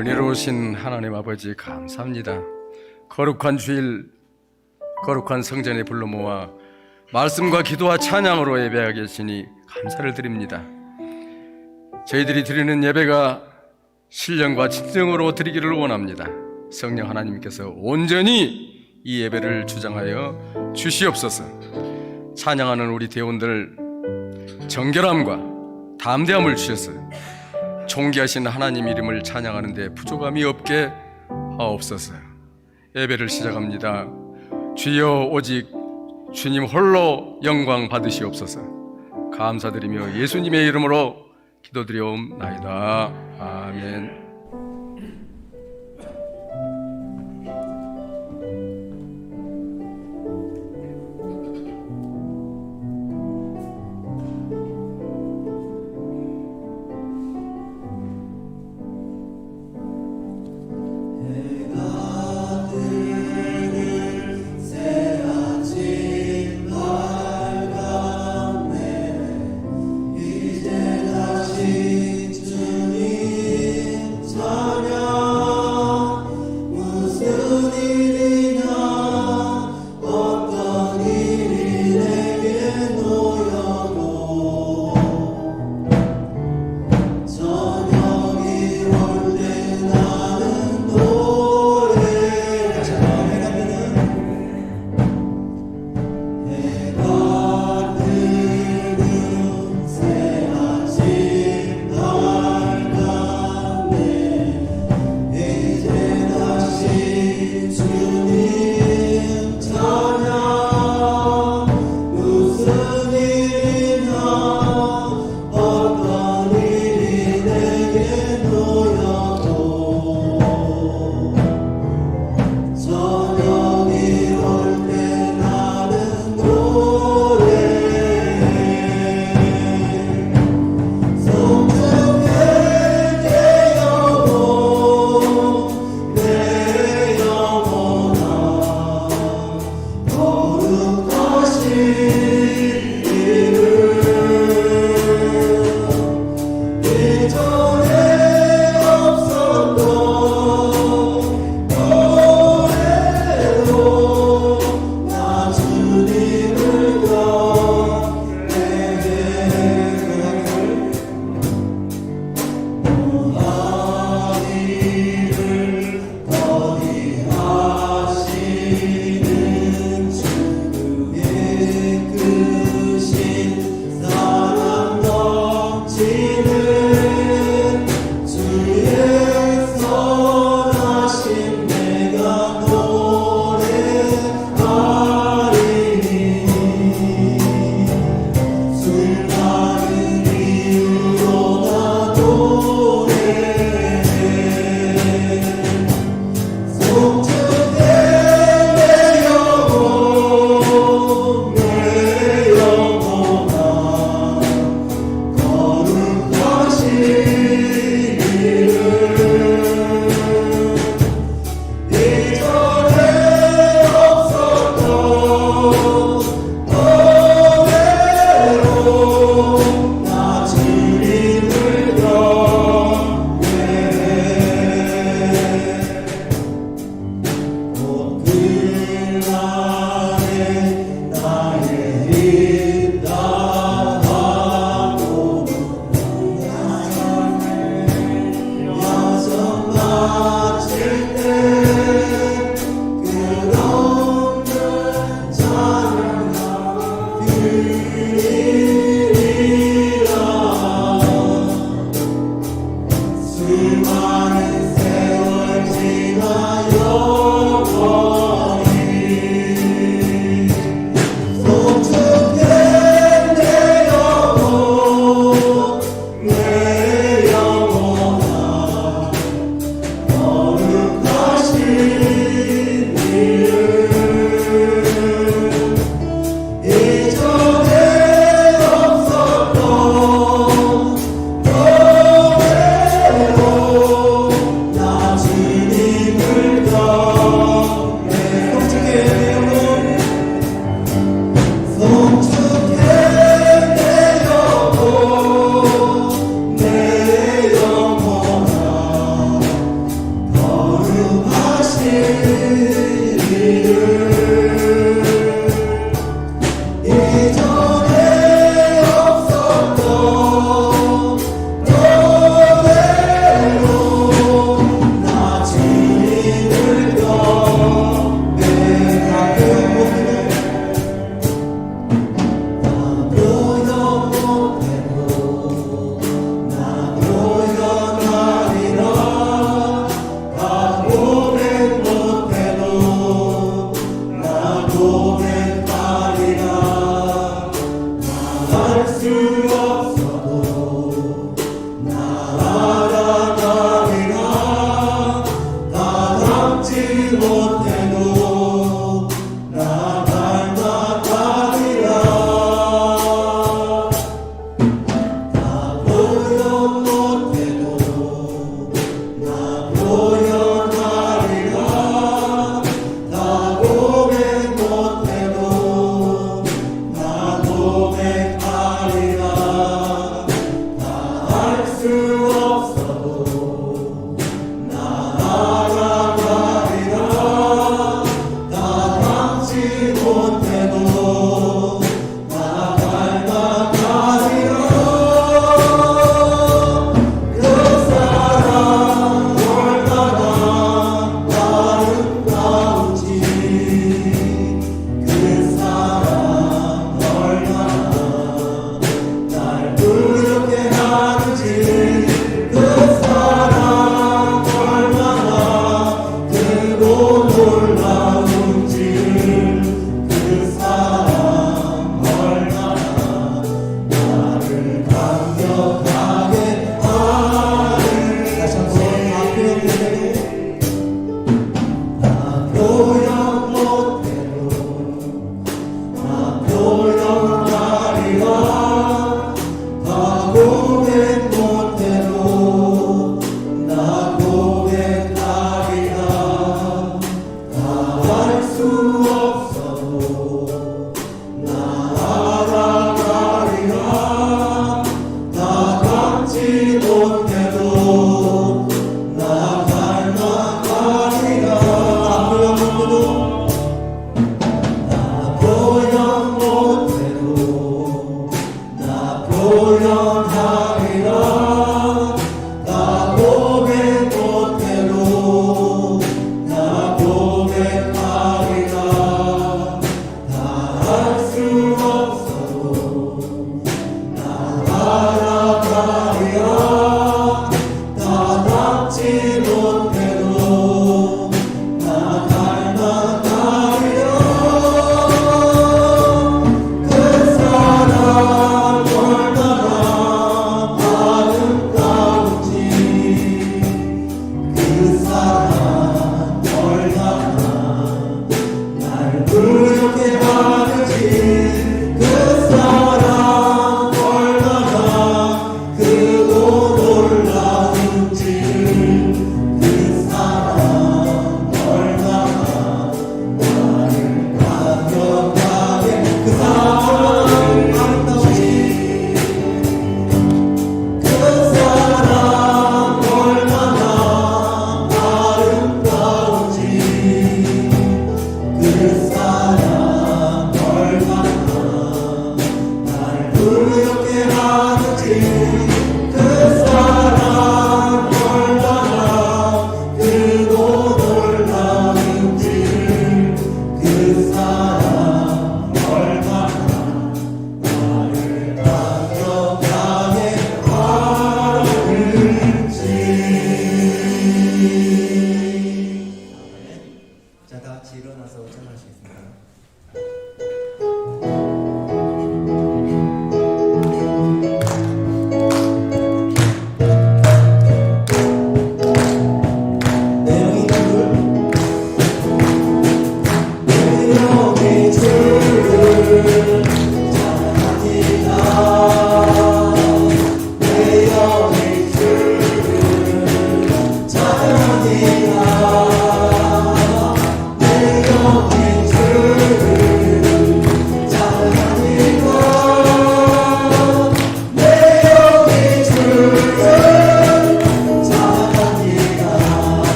은혜로우신 하나님 아버지 감사합니다. 거룩한 주일, 거룩한 성전에 불러 모아 말씀과 기도와 찬양으로 예배하게 하시니 감사를 드립니다. 저희들이 드리는 예배가 신령과 진정으로 드리기를 원합니다. 성령 하나님께서 온전히 이 예배를 주장하여 주시옵소서. 찬양하는 우리 대원들 정결함과 담대함을 주셔서 존귀하신 하나님 이름을 찬양하는 데 부족함이 없게 하옵소서. 예배를 시작합니다. 주여 오직 주님 홀로 영광 받으시옵소서. 감사드리며 예수님의 이름으로 기도드리옵나이다. 아멘.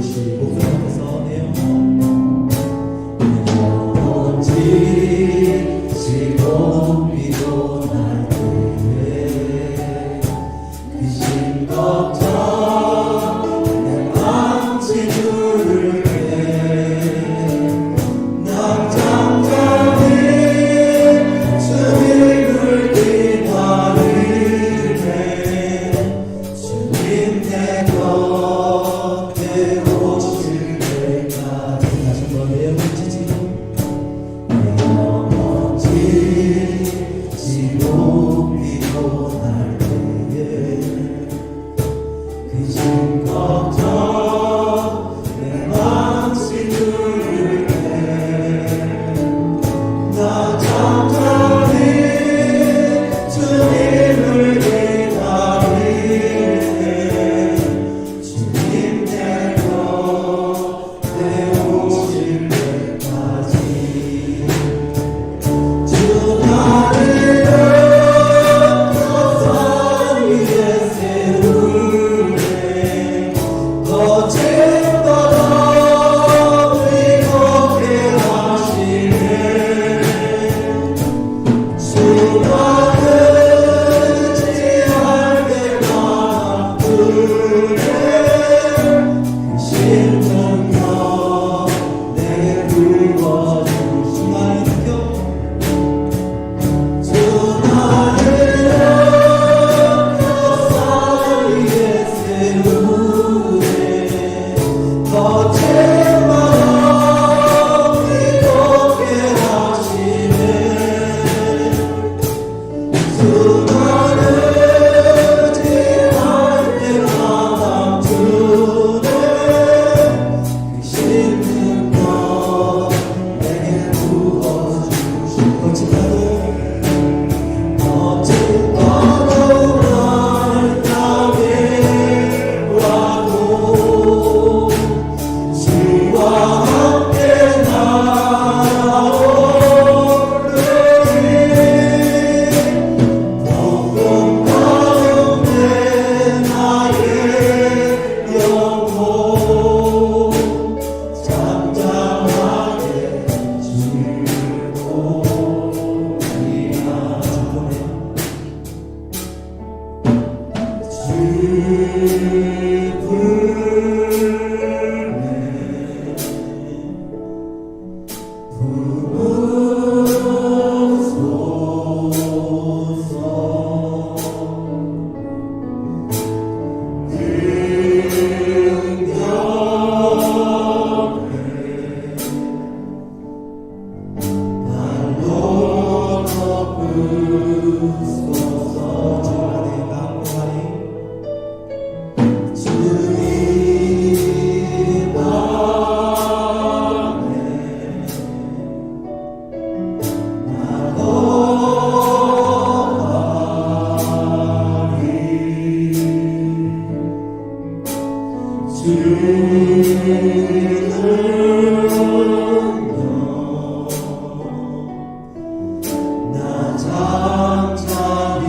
부르시 목소리 앞에서 영원히 지고 날 때에 귀신 걱정 내 망치 누를게 난 잠잠히 주님을 기다리네 주님 내 곁에 오실 때까지 다시 한번 외워보시지 지고 비고 날 때에 귀신 걱정 내 망치 누를게 나 잠잠히 주님을 기다리네 주님 내 곁에 오실 때까지 주 나를 산 위에 세우네 거친 바람 위롭게 하시네 주 나를 지할 때마다 주네 신 능력 내게 부어주신 나의 능력 주 나를 산 위에 세우네 거친 바람 위롭게 하시네 주 나를 지할 때마다 주네 신 능력 내게 부어주신 거친 파도 날 향해 와도 주와 함께 날아오르리 폭풍 가운데 나의 영혼 잠잠하게 주를 보리라 주 불매 나 잠잠히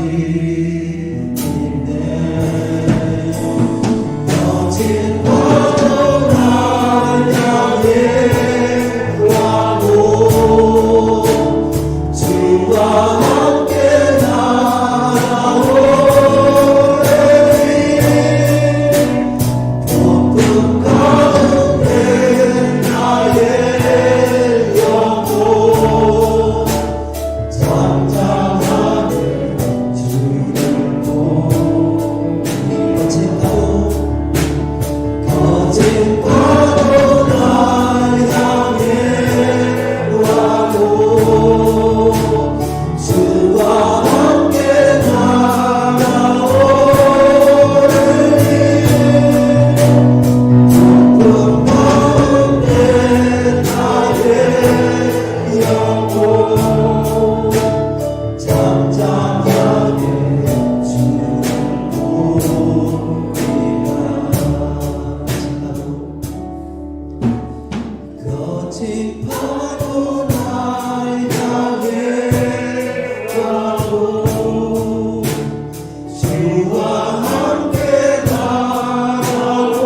있네 거친 파도 날 향해 와도 주와 함께 날아오르리 폭풍 가운데 나의 영혼 잠잠하게 주를 보리 거친 파도 날 향해 와도 주와 함께 날아오르리 폭풍 가운데 나의 영혼 잠잠하게 주를 보리라 거친 파도 날 향해 와도 주와 함께 날아오르리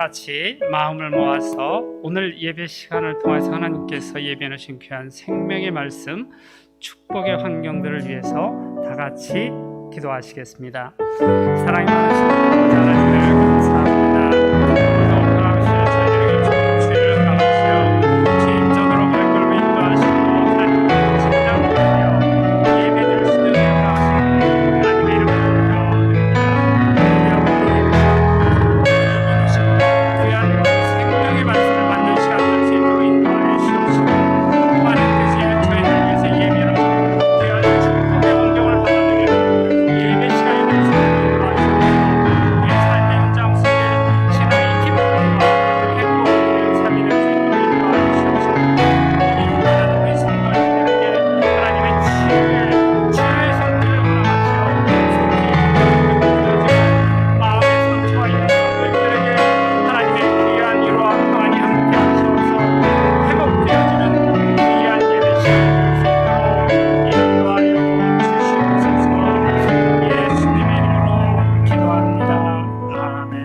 같이 마음을 모아서 오늘 예배 시간을 통해서 하나님께서 예비해 놓으신 귀한 생명의 말씀, 축복의 환경들을 위해서 다 같이 기도하시겠습니다. 사랑이 많으신 하나님을 감사합니다. 오늘도 평안하시는 저희들에게 주를 허락하시어 주임적으로 발걸음을 인도하시고 하나님께 찬양하며 예배드릴 수 있는 허락하시고 하나님의 이름으로 귀한 생명의 말씀을 받는 시간을 주님으로 인도하여 주시옵시고 또 하나님께서 저희를 위해서 예배로 귀한 축복의 환경을 받아들이는 예배 시간이 될 수 있도록 도와주시옵시고 우리의 삶의 현장 속에 신앙의 기쁨과 행복을 삶이 될 수 있도록 인도하여 주시옵시고 우리 유한한 우리 성도님들에게 하나님의 치유의 손길을 허락하시어 마음의 상처와 있는 성도님들에게 하나님의 귀한 위로와 평안이 함께 하시옵소서. 회복되어지는 귀한 예배 시간이 될 수 있도록 인도하여 주시옵소서. 예수님의 이름으로 기도합니다. 아멘.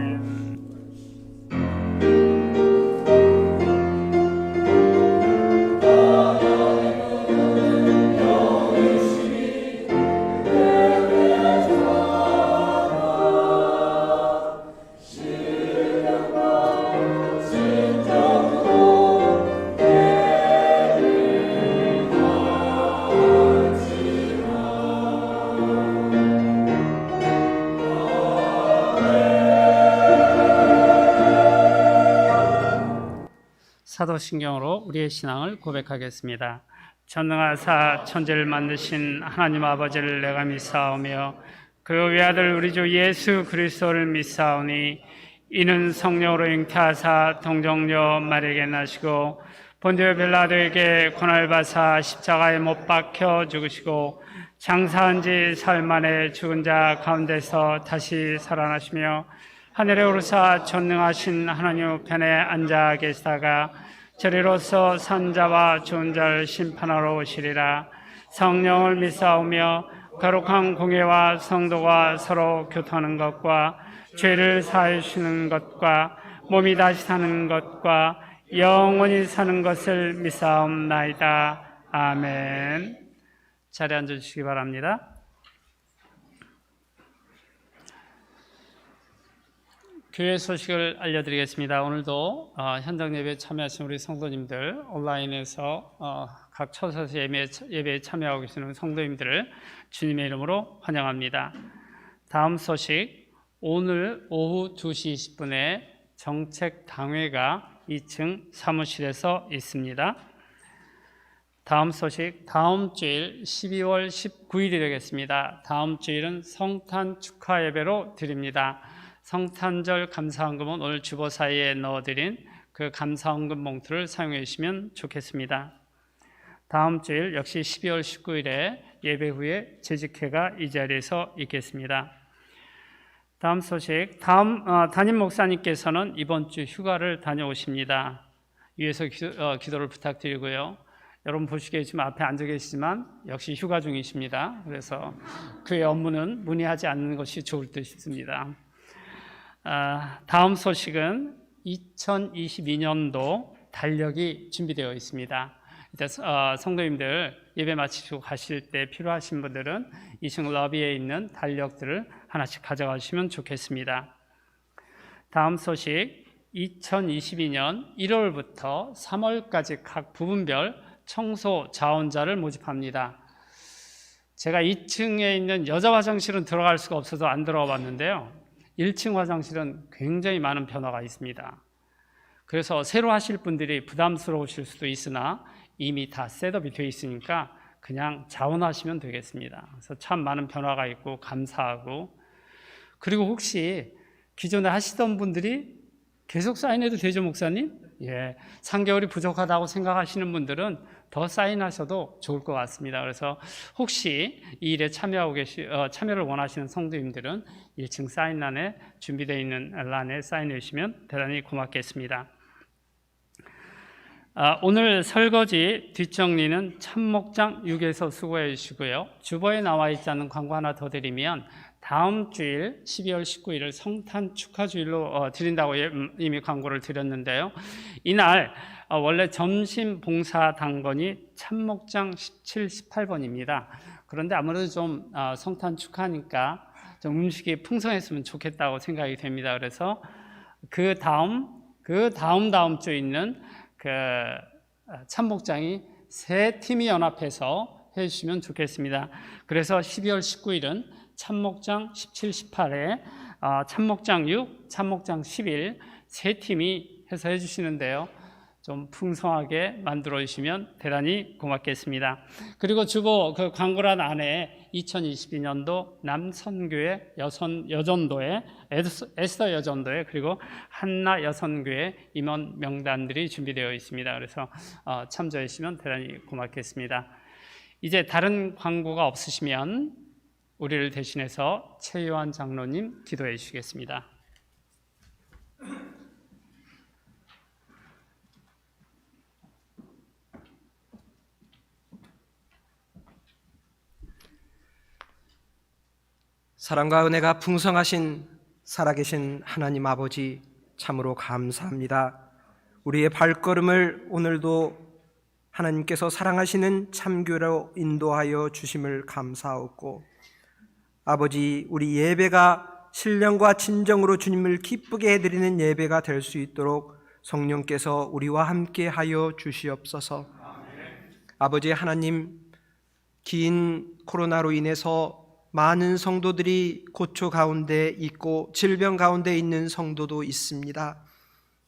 사도신경으로 우리의 신앙을 고백하겠습니다. 전능하사 천지를 만드신 하나님 아버지를 내가 믿사오며 그 외아들 우리 주 예수 그리스도를 믿사오니 이는 성령으로 잉태하사 동정녀 마리아에게 나시고 본디오 빌라도에게 고난을 받사 십자가에 못 박혀 죽으시고 장사한 지 사흘 만에 죽은 자 가운데서 다시 살아나시며 하늘에 오르사 전능하신 하나님 우편에 앉아 계시다가 저리로서 산자와 죽은 자를 심판하러 오시리라. 성령을 믿사오며 거룩한 공예와 성도가 서로 교통하는 것과 죄를 사하여 주시는 것과 몸이 다시 사는 것과 영원히 사는 것을 믿사옵나이다. 아멘. 자리에 앉아주시기 바랍니다. 교회 소식을 알려드리겠습니다. 오늘도 현장 예배에 참여하신 우리 성도님들, 온라인에서 각 처소에서 예배에 참여하고 계시는 성도님들을 주님의 이름으로 환영합니다. 다음 소식, 오늘 오후 2시 20분에 정책당회가 2층 사무실에서 있습니다. 다음 소식, 다음 주일 12월 19일이 되겠습니다. 다음 주일은 성탄 축하 예배로 드립니다. 성탄절 감사헌금은 오늘 주보 사이에 넣어드린 그 감사헌금 봉투를 사용해 주시면 좋겠습니다. 다음 주일 역시 12월 19일에 예배 후에 재직회가 이 자리에서 있겠습니다. 다음 소식, 담임 목사님께서는 이번 주 휴가를 다녀오십니다. 위에서 기도를 부탁드리고요. 여러분 보시기에 지금 앞에 앉아 계시지만 역시 휴가 중이십니다. 그래서 그의 업무는 문의하지 않는 것이 좋을 듯 싶습니다. 다음 소식은 2022년도 달력이 준비되어 있습니다. 성도님들 예배 마치시고 가실 때 필요하신 분들은 2층 러비에 있는 달력들을 하나씩 가져가시면 좋겠습니다. 다음 소식, 2022년 1월부터 3월까지 각 부분별 청소 자원자를 모집합니다. 제가 2층에 있는 여자 화장실은 들어갈 수가 없어서 안 들어가 봤는데요. 1층 화장실은 굉장히 많은 변화가 있습니다. 그래서 새로 하실 분들이 부담스러우실 수도 있으나 이미 다 셋업이 되어 있으니까 그냥 자원하시면 되겠습니다. 그래서 참 많은 변화가 있고 감사하고, 그리고 혹시 기존에 하시던 분들이 계속 사인해도 되죠, 목사님? 예, 3개월이 부족하다고 생각하시는 분들은 더 사인하셔도 좋을 것 같습니다. 그래서 혹시 이 일에 참여를 원하시는 성도님들은 1층 사인란에 준비되어 있는 란에 사인해 주시면 대단히 고맙겠습니다. 오늘 설거지 뒷정리는 참목장 6에서 수고해 주시고요. 주보에 나와 있지 않은 광고 하나 더 드리면 다음 주일 12월 19일을 성탄 축하주일로 드린다고 이미 광고를 드렸는데요. 이날 원래 점심 봉사 당번이 참목장 17, 18번입니다. 그런데 아무래도 좀 성탄 축하니까 좀 음식이 풍성했으면 좋겠다고 생각이 됩니다. 그래서 그 다음 주 있는 그 참목장이 세 팀이 연합해서 해주시면 좋겠습니다. 그래서 12월 19일은 참목장 17, 18에 참목장 6, 참목장 11 세 팀이 해서 해주시는데요. 좀 풍성하게 만들어 주시면 대단히 고맙겠습니다. 그리고 주보 그 광고란 안에 2022년도 남선교회 여전도회, 에스더 여전도회, 그리고 한나 여선교회 임원 명단들이 준비되어 있습니다. 그래서 참조해 주시면 대단히 고맙겠습니다. 이제 다른 광고가 없으시면 우리를 대신해서 최요한 장로님 기도해 주시겠습니다. 사랑과 은혜가 풍성하신 살아계신 하나님 아버지, 참으로 감사합니다. 우리의 발걸음을 오늘도 하나님께서 사랑하시는 참교로 인도하여 주심을 감사하고, 아버지, 우리 예배가 신령과 진정으로 주님을 기쁘게 해드리는 예배가 될 수 있도록 성령께서 우리와 함께 하여 주시옵소서. 아버지 하나님, 긴 코로나로 인해서 많은 성도들이 고초 가운데 있고 질병 가운데 있는 성도도 있습니다.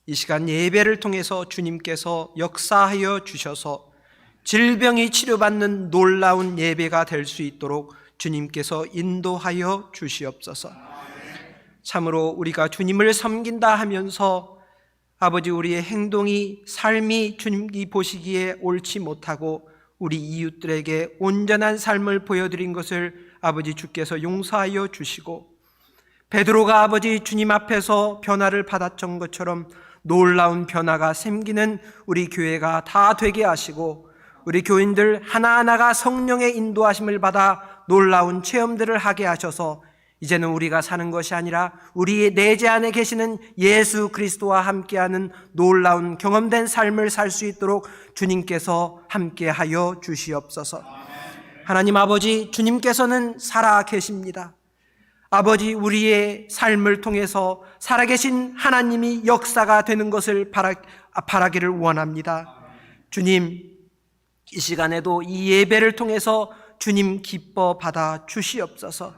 이 시간 예배를 통해서 주님께서 역사하여 주셔서 질병이 치료받는 놀라운 예배가 될 수 있도록 주님께서 인도하여 주시옵소서. 참으로 우리가 주님을 섬긴다 하면서 아버지, 우리의 행동이, 삶이 주님이 보시기에 옳지 못하고 우리 이웃들에게 온전한 삶을 보여드린 것을 아버지 주께서 용서하여 주시고, 베드로가 아버지 주님 앞에서 변화를 받았던 것처럼 놀라운 변화가 생기는 우리 교회가 다 되게 하시고, 우리 교인들 하나하나가 성령의 인도하심을 받아 놀라운 체험들을 하게 하셔서 이제는 우리가 사는 것이 아니라 우리의 내재 안에 계시는 예수 그리스도와 함께하는 놀라운 경험된 삶을 살 수 있도록 주님께서 함께하여 주시옵소서. 하나님 아버지, 주님께서는 살아 계십니다. 아버지, 우리의 삶을 통해서 살아계신 하나님이 역사가 되는 것을 바라기를 원합니다. 주님, 이 시간에도 이 예배를 통해서 주님 기뻐 받아 주시옵소서.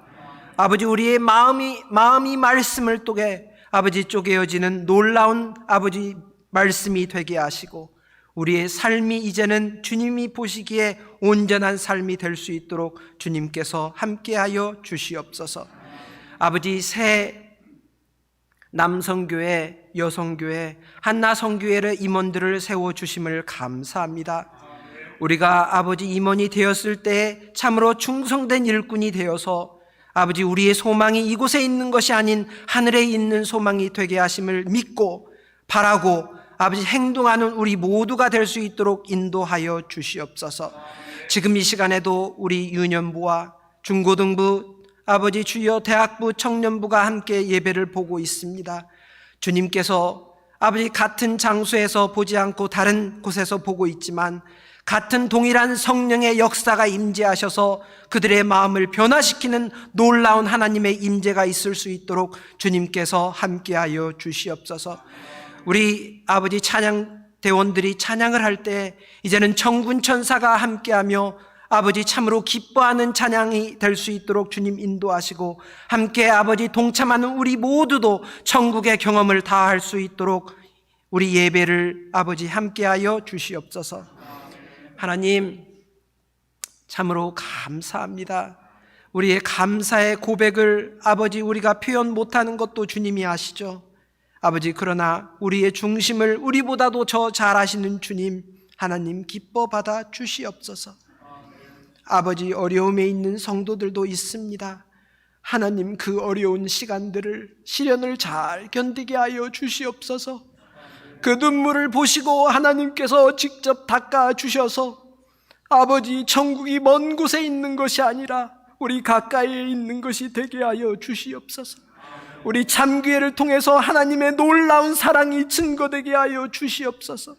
아버지, 우리의 마음이 말씀을 통해 아버지 쪼개어지는 놀라운 아버지 말씀이 되게 하시고, 우리의 삶이 이제는 주님이 보시기에 온전한 삶이 될 수 있도록 주님께서 함께하여 주시옵소서. 아버지, 새 남성교회, 여성교회, 한나성교회의 임원들을 세워주심을 감사합니다. 우리가 아버지 임원이 되었을 때 참으로 충성된 일꾼이 되어서 아버지, 우리의 소망이 이곳에 있는 것이 아닌 하늘에 있는 소망이 되게 하심을 믿고 바라고 아버지 행동하는 우리 모두가 될 수 있도록 인도하여 주시옵소서. 지금 이 시간에도 우리 유년부와 중고등부, 아버지 주여 대학부, 청년부가 함께 예배를 보고 있습니다. 주님께서 아버지 같은 장소에서 보지 않고 다른 곳에서 보고 있지만 같은 동일한 성령의 역사가 임재하셔서 그들의 마음을 변화시키는 놀라운 하나님의 임재가 있을 수 있도록 주님께서 함께하여 주시옵소서. 우리 아버지 찬양대원들이 찬양을 할 때 이제는 천군천사가 함께하며 아버지 참으로 기뻐하는 찬양이 될 수 있도록 주님 인도하시고, 함께 아버지 동참하는 우리 모두도 천국의 경험을 다 할 수 있도록 우리 예배를 아버지 함께하여 주시옵소서. 하나님, 참으로 감사합니다. 우리의 감사의 고백을 아버지 우리가 표현 못하는 것도 주님이 아시죠. 아버지, 그러나 우리의 중심을 우리보다도 더 잘 아시는 주님 하나님 기뻐 받아 주시옵소서. 아버지, 어려움에 있는 성도들도 있습니다. 하나님, 그 어려운 시간들을, 시련을 잘 견디게 하여 주시옵소서. 그 눈물을 보시고 하나님께서 직접 닦아 주셔서 아버지, 천국이 먼 곳에 있는 것이 아니라 우리 가까이에 있는 것이 되게 하여 주시옵소서. 우리 참기회를 통해서 하나님의 놀라운 사랑이 증거되게 하여 주시옵소서.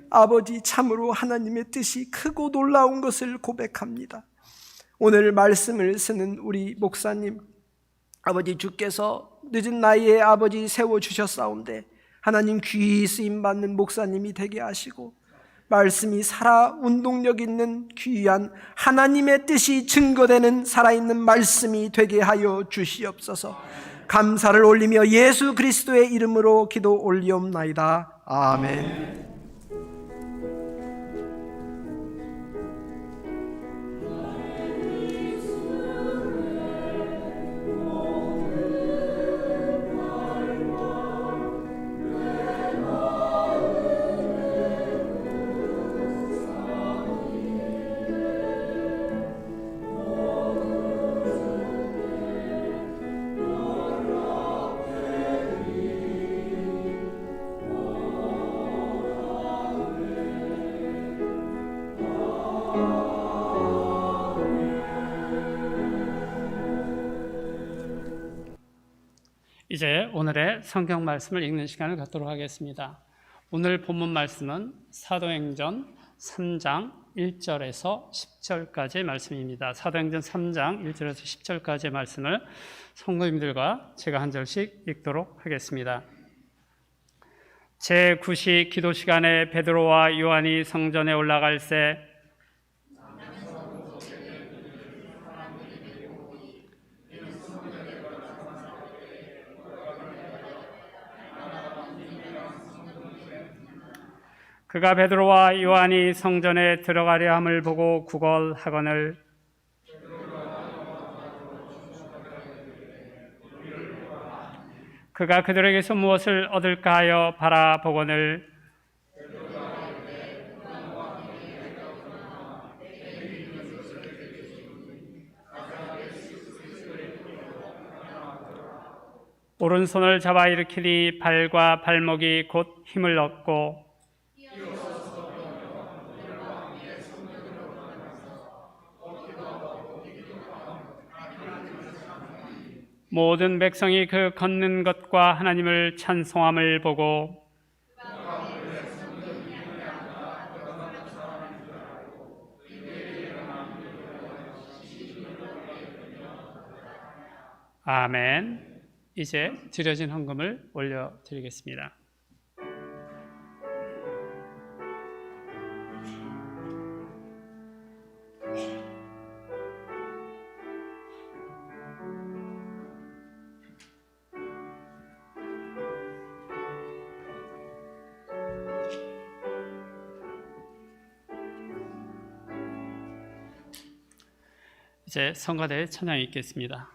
아버지, 참으로 하나님의 뜻이 크고 놀라운 것을 고백합니다. 오늘 말씀을 쓰는 우리 목사님, 아버지, 주께서 늦은 나이에 아버지 세워주셨사온데 하나님 귀히 쓰임받는 목사님이 되게 하시고 말씀이 살아 운동력 있는 귀한 하나님의 뜻이 증거되는 살아있는 말씀이 되게 하여 주시옵소서. 감사를 올리며 예수 그리스도의 이름으로 기도 올리옵나이다. 아멘. 이제 오늘의 성경 말씀을 읽는 시간을 갖도록 하겠습니다. 오늘 본문 말씀은 사도행전 3장 1절에서 10절까지의 말씀입니다. 사도행전 3장 1절에서 10절까지의 말씀을 성도님들과 제가 한 절씩 읽도록 하겠습니다. 제9시 기도 시간에 베드로와 요한이 성전에 올라갈새 그가 베드로와 요한이 성전에 들어가려 함을 보고 구걸하거늘 그가 그들에게서 무엇을 얻을까 하여 바라보거늘 오른손을 잡아 일으키니 발과 발목이 곧 힘을 얻고 모든 백성이 그 걷는 것과 하나님을 찬송함을 보고 아멘. 이제 드려진 헌금을 올려드리겠습니다. 이제 성가대 찬양이 있겠습니다.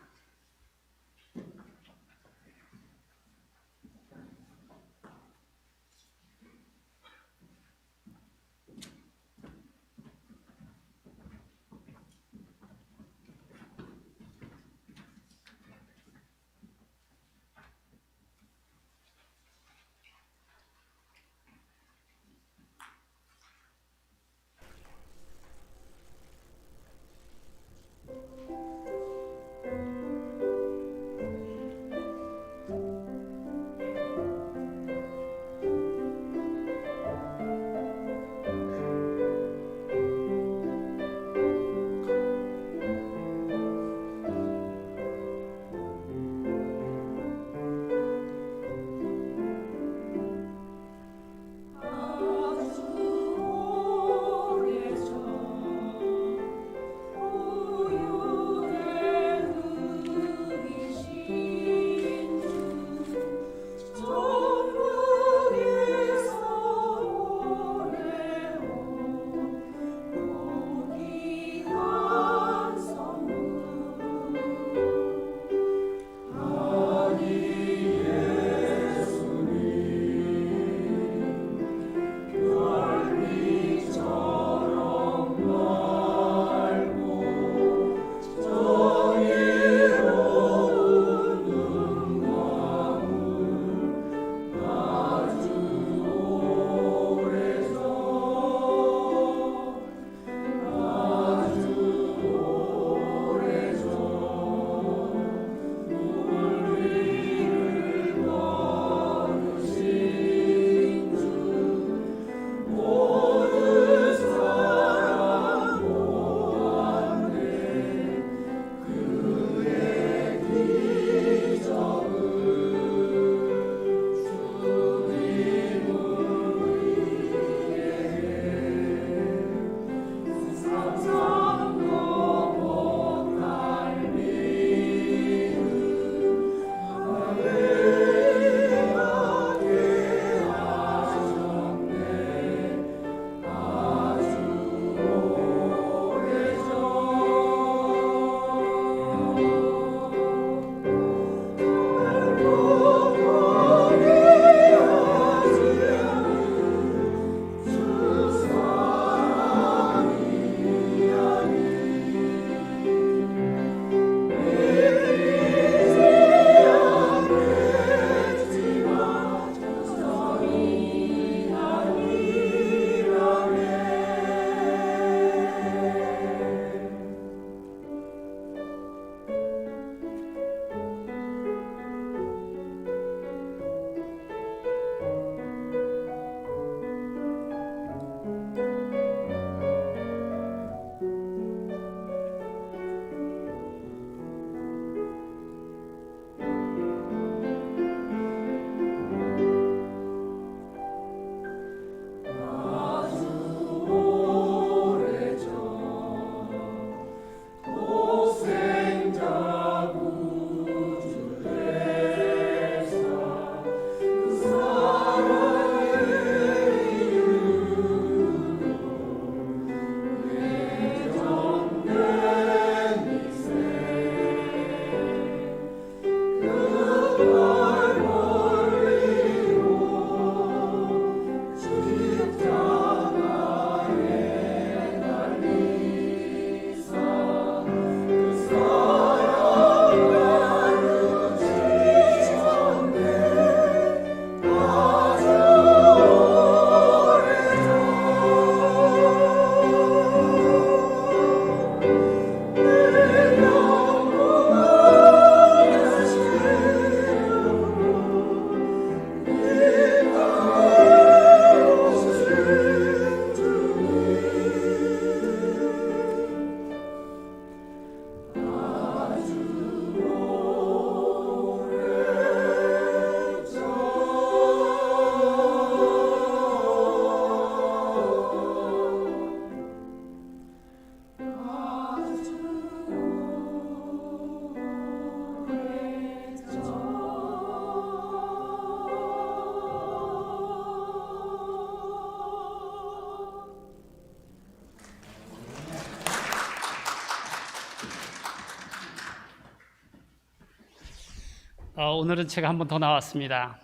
오늘은 제가 한 번 더 나왔습니다.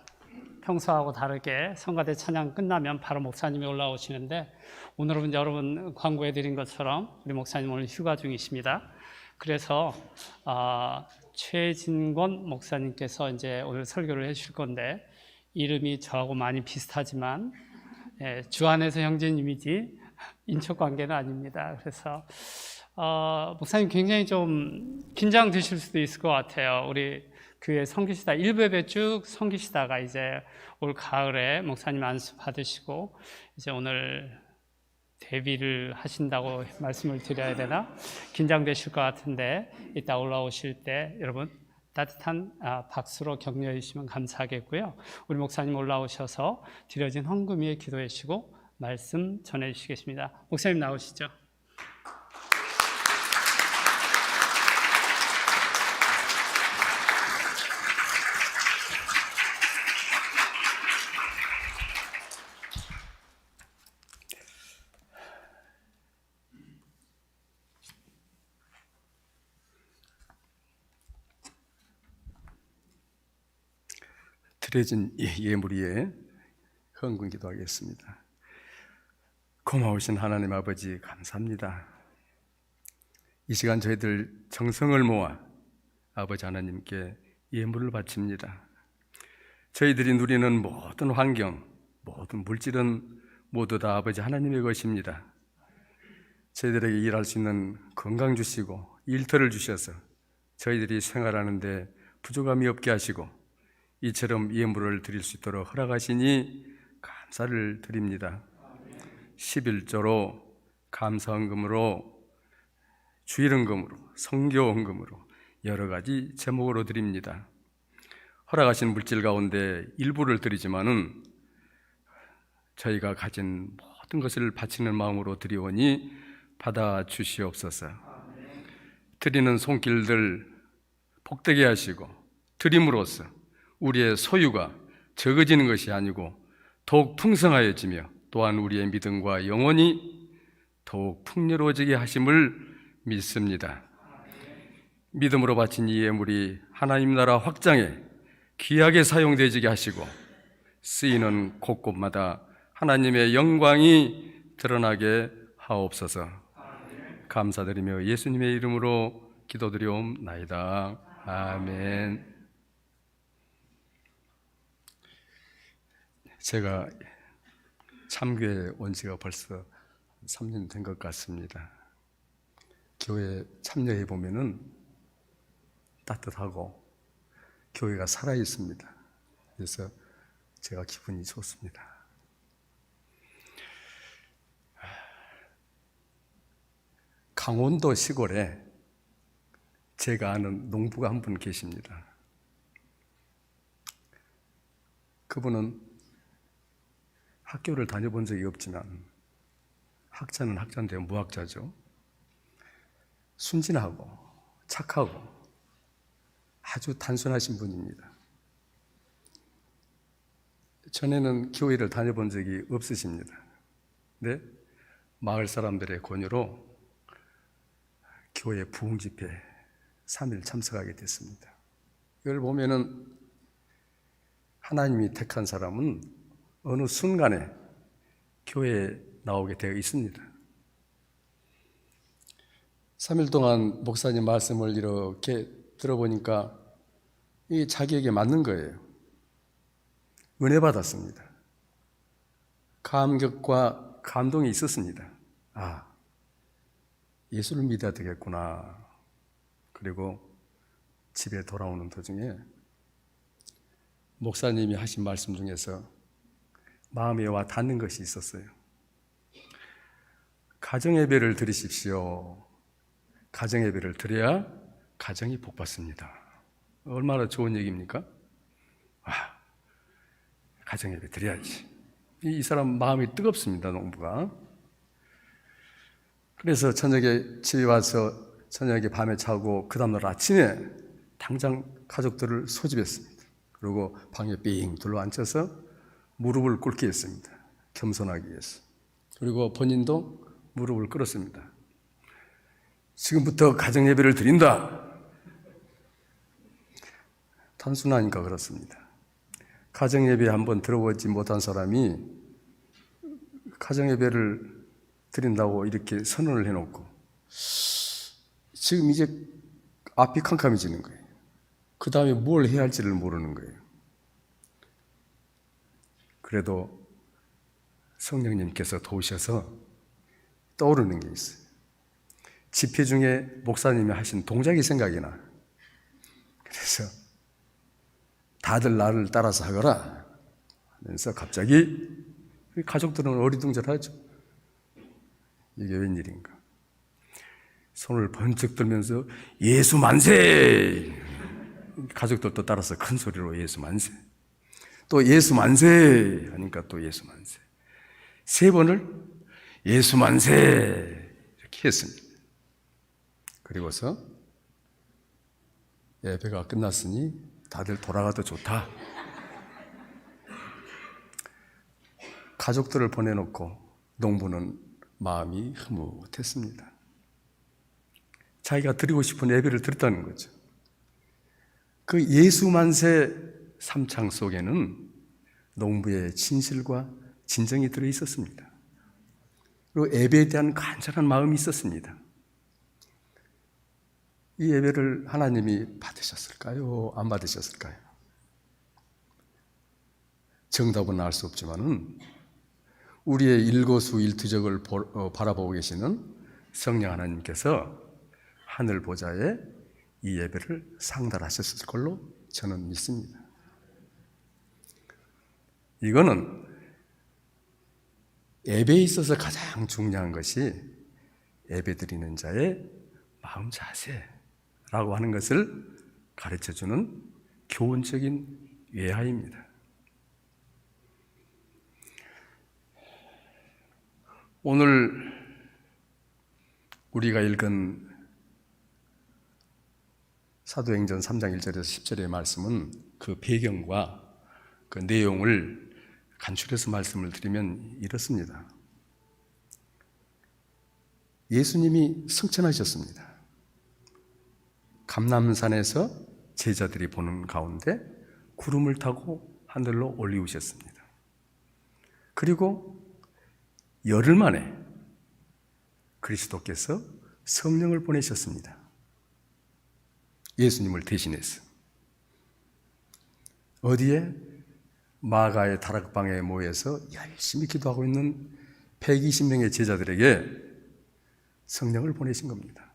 평소하고 다르게 성가대 찬양 끝나면 바로 목사님이 올라오시는데 오늘은 여러분 광고해 드린 것처럼 우리 목사님 오늘 휴가 중이십니다. 그래서 최진권 목사님께서 이제 오늘 설교를 해주실 건데 이름이 저하고 많이 비슷하지만 주 안에서 형제님이지 인척 관계는 아닙니다. 그래서 목사님 굉장히 좀 긴장되실 수도 있을 것 같아요. 우리 교회 섬기시다 1부에 쭉 섬기시다가 이제 올 가을에 목사님 안수 받으시고 이제 오늘 데뷔를 하신다고 말씀을 드려야 되나? 긴장되실 것 같은데 이따 올라오실 때 여러분 따뜻한 박수로 격려해 주시면 감사하겠고요. 우리 목사님 올라오셔서 드려진 헌금 위에 기도해 주시고 말씀 전해 주시겠습니다. 목사님 나오시죠. 드려진 예물 위에 헌금 기도하겠습니다. 고마우신 하나님 아버지 감사합니다. 이 시간 저희들 정성을 모아 아버지 하나님께 예물을 바칩니다. 저희들이 누리는 모든 환경, 모든 물질은 모두 다 아버지 하나님의 것입니다. 저희들에게 일할 수 있는 건강 주시고 일터를 주셔서 저희들이 생활하는데 부족함이 없게 하시고 이처럼 예물을 드릴 수 있도록 허락하시니 감사를 드립니다. 11조로 감사헌금으로 주일헌금으로 성교헌금으로 여러 가지 제목으로 드립니다. 허락하신 물질 가운데 일부를 드리지만은 저희가 가진 모든 것을 바치는 마음으로 드리오니 받아 주시옵소서. 드리는 손길들 복되게 하시고 드림으로써 우리의 소유가 적어지는 것이 아니고 더욱 풍성하여지며 또한 우리의 믿음과 영혼이 더욱 풍요로워지게 하심을 믿습니다. 믿음으로 바친 이 예물이 하나님 나라 확장에 귀하게 사용되지게 하시고 쓰이는 곳곳마다 하나님의 영광이 드러나게 하옵소서. 감사드리며 예수님의 이름으로 기도드리옵나이다. 아멘. 제가 참교회 온 지가 벌써 3년 된 것 같습니다. 교회 참여해 보면은 따뜻하고 교회가 살아 있습니다. 그래서 제가 기분이 좋습니다. 강원도 시골에 제가 아는 농부가 한 분 계십니다. 그분은 학교를 다녀본 적이 없지만 학자는 학자인데 무학자죠. 순진하고 착하고 아주 단순하신 분입니다. 전에는 교회를 다녀본 적이 없으십니다. 근데 마을 사람들의 권유로 교회 부흥 집회 3일 참석하게 됐습니다. 이걸 보면은 하나님이 택한 사람은 어느 순간에 교회에 나오게 되어 있습니다. 3일 동안 목사님 말씀을 이렇게 들어보니까 이게 자기에게 맞는 거예요. 은혜 받았습니다. 감격과 감동이 있었습니다. 아, 예수를 믿어야 되겠구나. 그리고 집에 돌아오는 도중에 목사님이 하신 말씀 중에서 마음에 와 닿는 것이 있었어요. 가정예배를 드리십시오. 가정예배를 드려야 가정이 복받습니다. 얼마나 좋은 얘기입니까? 가정예배 드려야지. 이 사람 마음이 뜨겁습니다, 농부가. 그래서 저녁에 집에 와서 저녁에 밤에 자고 그 다음날 아침에 당장 가족들을 소집했습니다. 그리고 방에 삥 둘러앉혀서 무릎을 꿇게 했습니다. 겸손하기 위해서. 그리고 본인도 무릎을 꿇었습니다. 지금부터 가정예배를 드린다. 단순하니까 그렇습니다. 가정예배 한번 들어보지 못한 사람이 가정예배를 드린다고 이렇게 선언을 해놓고 지금 이제 앞이 캄캄해지는 거예요. 그 다음에 뭘 해야 할지를 모르는 거예요. 그래도 성령님께서 도우셔서 떠오르는 게 있어요. 집회 중에 목사님이 하신 동작이 생각이 나. 그래서 다들 나를 따라서 하거라 하면서 갑자기 가족들은 어리둥절하죠. 이게 웬일인가. 손을 번쩍 들면서 예수 만세! 가족들도 따라서 큰 소리로 예수 만세. 또 예수 만세! 하니까 또 예수 만세. 3번을 예수 만세! 이렇게 했습니다. 그리고서 예배가 끝났으니 다들 돌아가도 좋다. 가족들을 보내놓고 농부는 마음이 흐뭇했습니다. 자기가 드리고 싶은 예배를 드렸다는 거죠. 그 예수 만세 3창 속에는 농부의 진실과 진정이 들어 있었습니다. 그리고 예배에 대한 간절한 마음이 있었습니다. 이 예배를 하나님이 받으셨을까요? 안 받으셨을까요? 정답은 알 수 없지만은 우리의 일거수일투족을 바라보고 계시는 성령 하나님께서 하늘 보좌에 이 예배를 상달하셨을 걸로 저는 믿습니다. 이거는 예배에 있어서 가장 중요한 것이 예배드리는 자의 마음 자세라고 하는 것을 가르쳐주는 교훈적인 예화입니다. 오늘 우리가 읽은 사도행전 3장 1절에서 10절의 말씀은 그 배경과 그 내용을 간추려서 말씀을 드리면 이렇습니다. 예수님이 승천하셨습니다. 감람산에서 제자들이 보는 가운데 구름을 타고 하늘로 올리우셨습니다. 그리고 열흘 만에 그리스도께서 성령을 보내셨습니다. 예수님을 대신해서. 어디에? 마가의 다락방에 모여서 열심히 기도하고 있는 120명의 제자들에게 성령을 보내신 겁니다.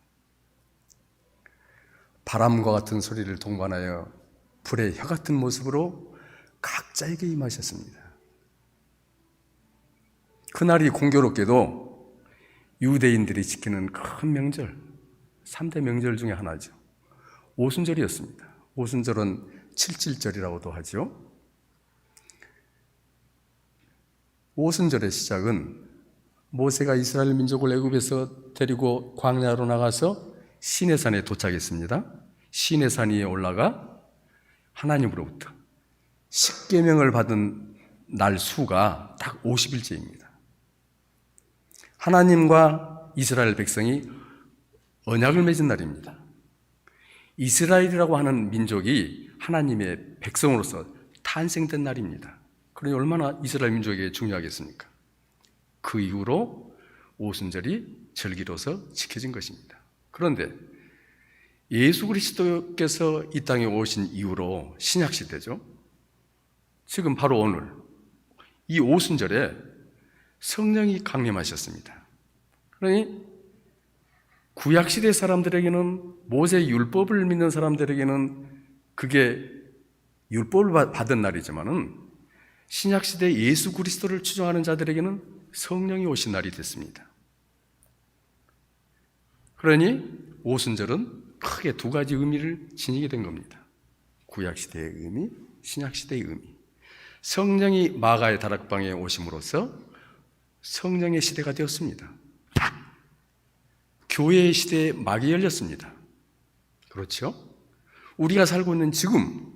바람과 같은 소리를 동반하여 불의 혀 같은 모습으로 각자에게 임하셨습니다. 그날이 공교롭게도 유대인들이 지키는 큰 명절, 3대 명절 중에 하나죠. 오순절이었습니다. 오순절은 칠칠절이라고도 하죠. 오순절의 시작은 모세가 이스라엘 민족을 애굽에서 데리고 광야로 나가서 시내산에 도착했습니다. 시내산 위에 올라가 하나님으로부터 십계명을 받은 날 수가 딱 50일째입니다. 하나님과 이스라엘 백성이 언약을 맺은 날입니다. 이스라엘이라고 하는 민족이 하나님의 백성으로서 탄생된 날입니다. 그러니 얼마나 이스라엘 민족에게 중요하겠습니까? 그 이후로 오순절이 절기로서 지켜진 것입니다. 그런데 예수 그리스도께서 이 땅에 오신 이후로 신약시대죠. 지금 바로 오늘 이 오순절에 성령이 강림하셨습니다. 그러니 구약시대 사람들에게는 모세 율법을 믿는 사람들에게는 그게 율법을 받은 날이지만은 신약시대 예수 그리스도를 추종하는 자들에게는 성령이 오신 날이 됐습니다. 그러니 오순절은 크게 2가지 의미를 지니게 된 겁니다. 구약시대의 의미, 신약시대의 의미. 성령이 마가의 다락방에 오심으로써 성령의 시대가 되었습니다. 교회의 시대에 막이 열렸습니다. 그렇죠? 우리가 살고 있는 지금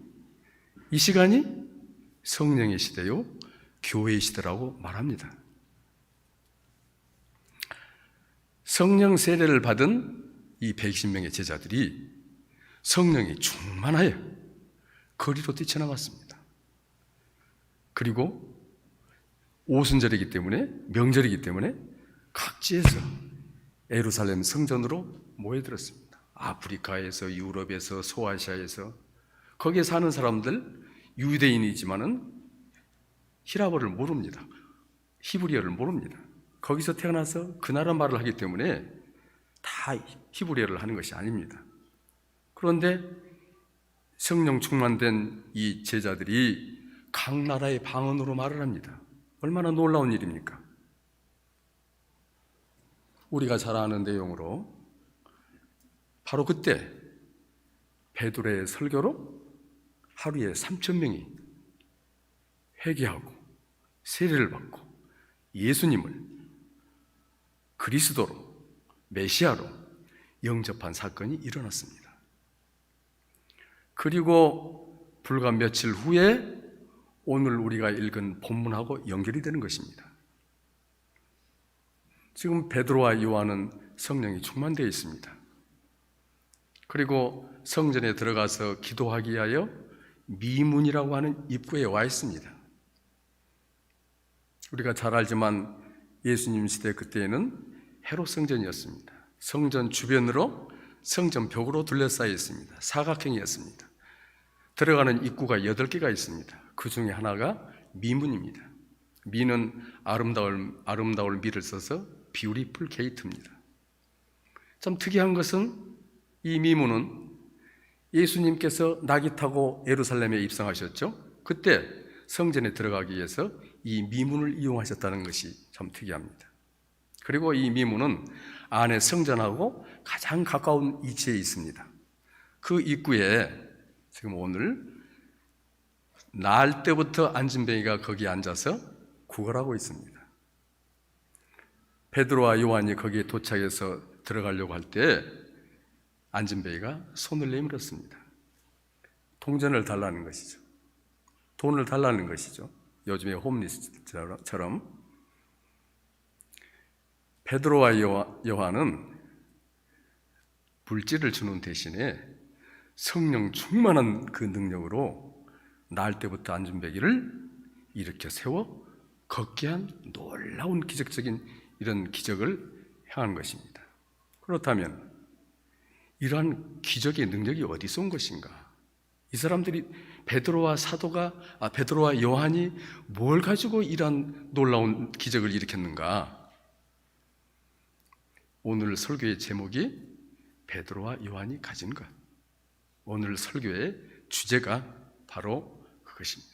이 시간이 성령의 시대요, 교회의 시대라고 말합니다. 성령 세례를 받은 이 120명의 제자들이 성령이 충만하여 거리로 뛰쳐나갔습니다. 그리고 오순절이기 때문에, 명절이기 때문에 각지에서 예루살렘 성전으로 모여들었습니다. 아프리카에서, 유럽에서, 소아시아에서, 거기에 사는 사람들 유대인이지만은 히라보를 모릅니다. 히브리어를 모릅니다. 거기서 태어나서 그 나라 말을 하기 때문에 다 히브리어를 하는 것이 아닙니다. 그런데 성령 충만된 이 제자들이 각 나라의 방언으로 말을 합니다. 얼마나 놀라운 일입니까? 우리가 잘 아는 내용으로 바로 그때 베드로의 설교로 하루에 3,000명이 회개하고 세례를 받고 예수님을 그리스도로, 메시아로 영접한 사건이 일어났습니다. 그리고 불과 며칠 후에 오늘 우리가 읽은 본문하고 연결이 되는 것입니다. 지금 베드로와 요한은 성령이 충만되어 있습니다. 그리고 성전에 들어가서 기도하기 위하여 미문이라고 하는 입구에 와 있습니다. 우리가 잘 알지만 예수님 시대 그때에는 헤롯 성전이었습니다. 성전 주변으로 성전 벽으로 둘러싸여 있습니다. 사각형이었습니다. 들어가는 입구가 8개가 있습니다. 그 중에 하나가 미문입니다. 미는 아름다울 미를 써서 뷰티풀 게이트입니다. 참 특이한 것은 이 미문은 예수님께서 낙이 타고 예루살렘에 입성하셨죠. 그때 성전에 들어가기 위해서 이 미문을 이용하셨다는 것이 참 특이합니다. 그리고 이 미문은 안에 성전하고 가장 가까운 위치에 있습니다. 그 입구에 지금 오늘 날 때부터 안진뱅이가 거기에 앉아서 구걸하고 있습니다. 베드로와 요한이 거기에 도착해서 들어가려고 할 때 안진뱅이가 손을 내밀었습니다. 동전을 달라는 것이죠. 돈을 달라는 것이죠. 요즘의 홈리스처럼. 베드로와 요한은 물질을 주는 대신에 성령 충만한 그 능력으로 날 때부터 안진뱅이를 일으켜 세워 걷게 한 놀라운 기적적인 이런 기적을 행한 것입니다. 그렇다면 이러한 기적의 능력이 어디서 온 것인가? 이 사람들이 베드로와 요한이 뭘 가지고 이러한 놀라운 기적을 일으켰는가? 오늘 설교의 제목이 베드로와 요한이 가진 것. 오늘 설교의 주제가 바로 그것입니다.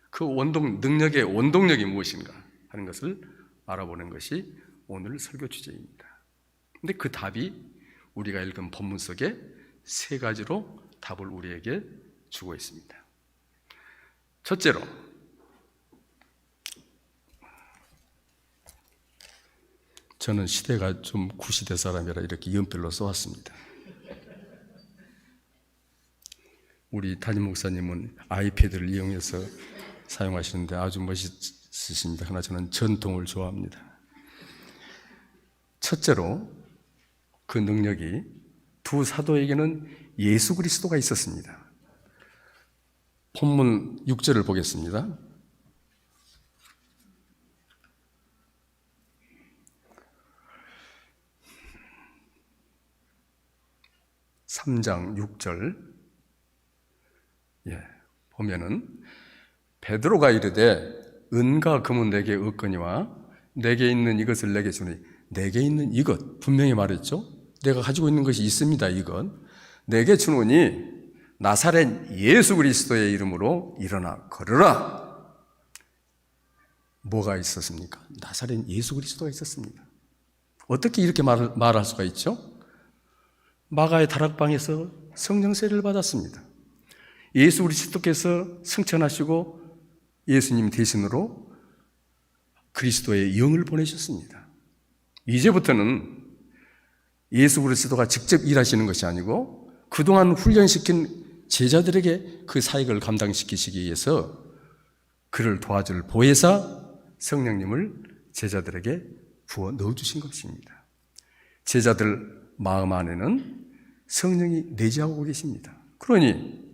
그 능력의 원동력이 무엇인가 하는 것을 알아보는 것이 오늘 설교 주제입니다. 근데 그 답이 우리가 읽은 본문 속에 3가지로 답을 우리에게 주고 있습니다. 첫째로, 저는 시대가 좀 구시대 사람이라 이렇게 연필로 써왔습니다. 우리 담임 목사님은 아이패드를 이용해서 사용하시는데 아주 멋있으십니다. 그러나 저는 전통을 좋아합니다. 첫째로, 그 능력이 두 사도에게는 예수 그리스도가 있었습니다. 본문 6절을 보겠습니다. (3장 6절) 보면은 베드로가 이르되 은과 금은 내게 없거니와 내게 있는 이것을 내게 주니. 내게 있는 이것, 분명히 말했죠. 내가 가지고 있는 것이 있습니다. 이것 내게 주노니 나사렛 예수 그리스도의 이름으로 일어나 걸으라. 뭐가 있었습니까? 나사렛 예수 그리스도가 있었습니다. 어떻게 이렇게 말할 수가 있죠? 마가의 다락방에서 성령 세례를 받았습니다. 예수 그리스도께서 승천하시고 예수님 대신으로 그리스도의 영을 보내셨습니다. 이제부터는 예수 그리스도가 직접 일하시는 것이 아니고 그동안 훈련시킨 제자들에게 그 사역을 감당시키시기 위해서 그를 도와줄 보혜사 성령님을 제자들에게 부어 넣어주신 것입니다. 제자들 마음 안에는 성령이 내재하고 계십니다. 그러니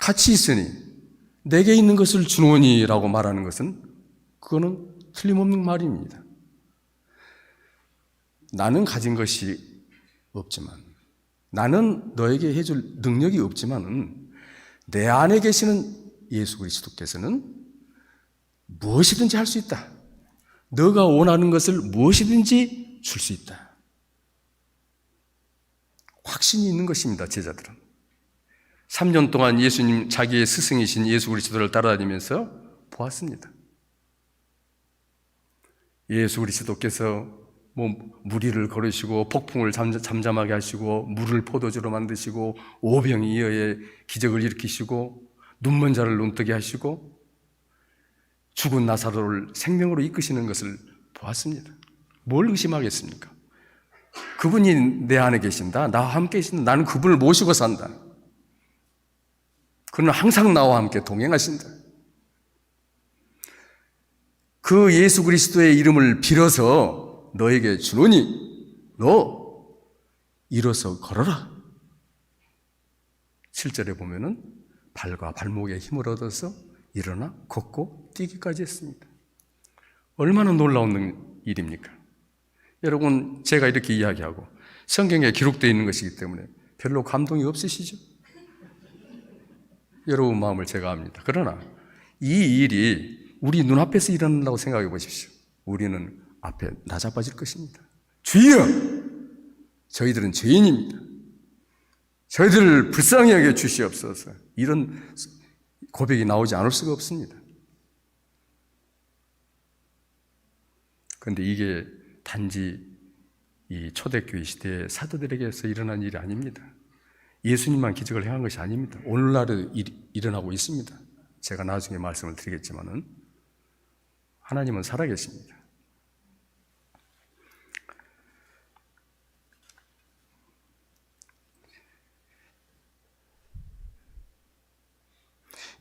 같이 있으니 내게 있는 것을 주노니라고 말하는 것은 그거는 틀림없는 말입니다. 나는 가진 것이 없지만, 나는 너에게 해줄 능력이 없지만은 내 안에 계시는 예수 그리스도께서는 무엇이든지 할 수 있다. 너가 원하는 것을 무엇이든지 줄 수 있다. 확신이 있는 것입니다, 제자들은. 3년 동안 예수님, 자기의 스승이신 예수 그리스도를 따라다니면서 보았습니다. 예수 그리스도께서 무리를 걸으시고 폭풍을 잠잠하게 하시고 물을 포도주로 만드시고 오병이어의 기적을 일으키시고 눈먼 자를 눈뜨게 하시고 죽은 나사로를 생명으로 이끄시는 것을 보았습니다. 뭘 의심하겠습니까? 그분이 내 안에 계신다. 나와 함께 계신다. 나는 그분을 모시고 산다. 그는 항상 나와 함께 동행하신다. 그 예수 그리스도의 이름을 빌어서 너에게 주노니 너 일어서 걸어라. 7절에 보면은 발과 발목에 힘을 얻어서 일어나 걷고 뛰기까지 했습니다. 얼마나 놀라운 일입니까? 여러분, 제가 이렇게 이야기하고 성경에 기록되어 있는 것이기 때문에 별로 감동이 없으시죠? 여러분 마음을 제가 압니다. 그러나 이 일이 우리 눈앞에서 일어난다고 생각해 보십시오. 우리는 앞에 나자빠질 것입니다. 주여! 저희들은 죄인입니다. 저희들을 불쌍히 여겨 주시옵소서. 이런 고백이 나오지 않을 수가 없습니다. 그런데 이게 단지 이 초대교회 시대의 사도들에게서 일어난 일이 아닙니다. 예수님만 기적을 행한 것이 아닙니다. 오늘날에 일어나고 있습니다. 제가 나중에 말씀을 드리겠지만은 하나님은 살아계십니다.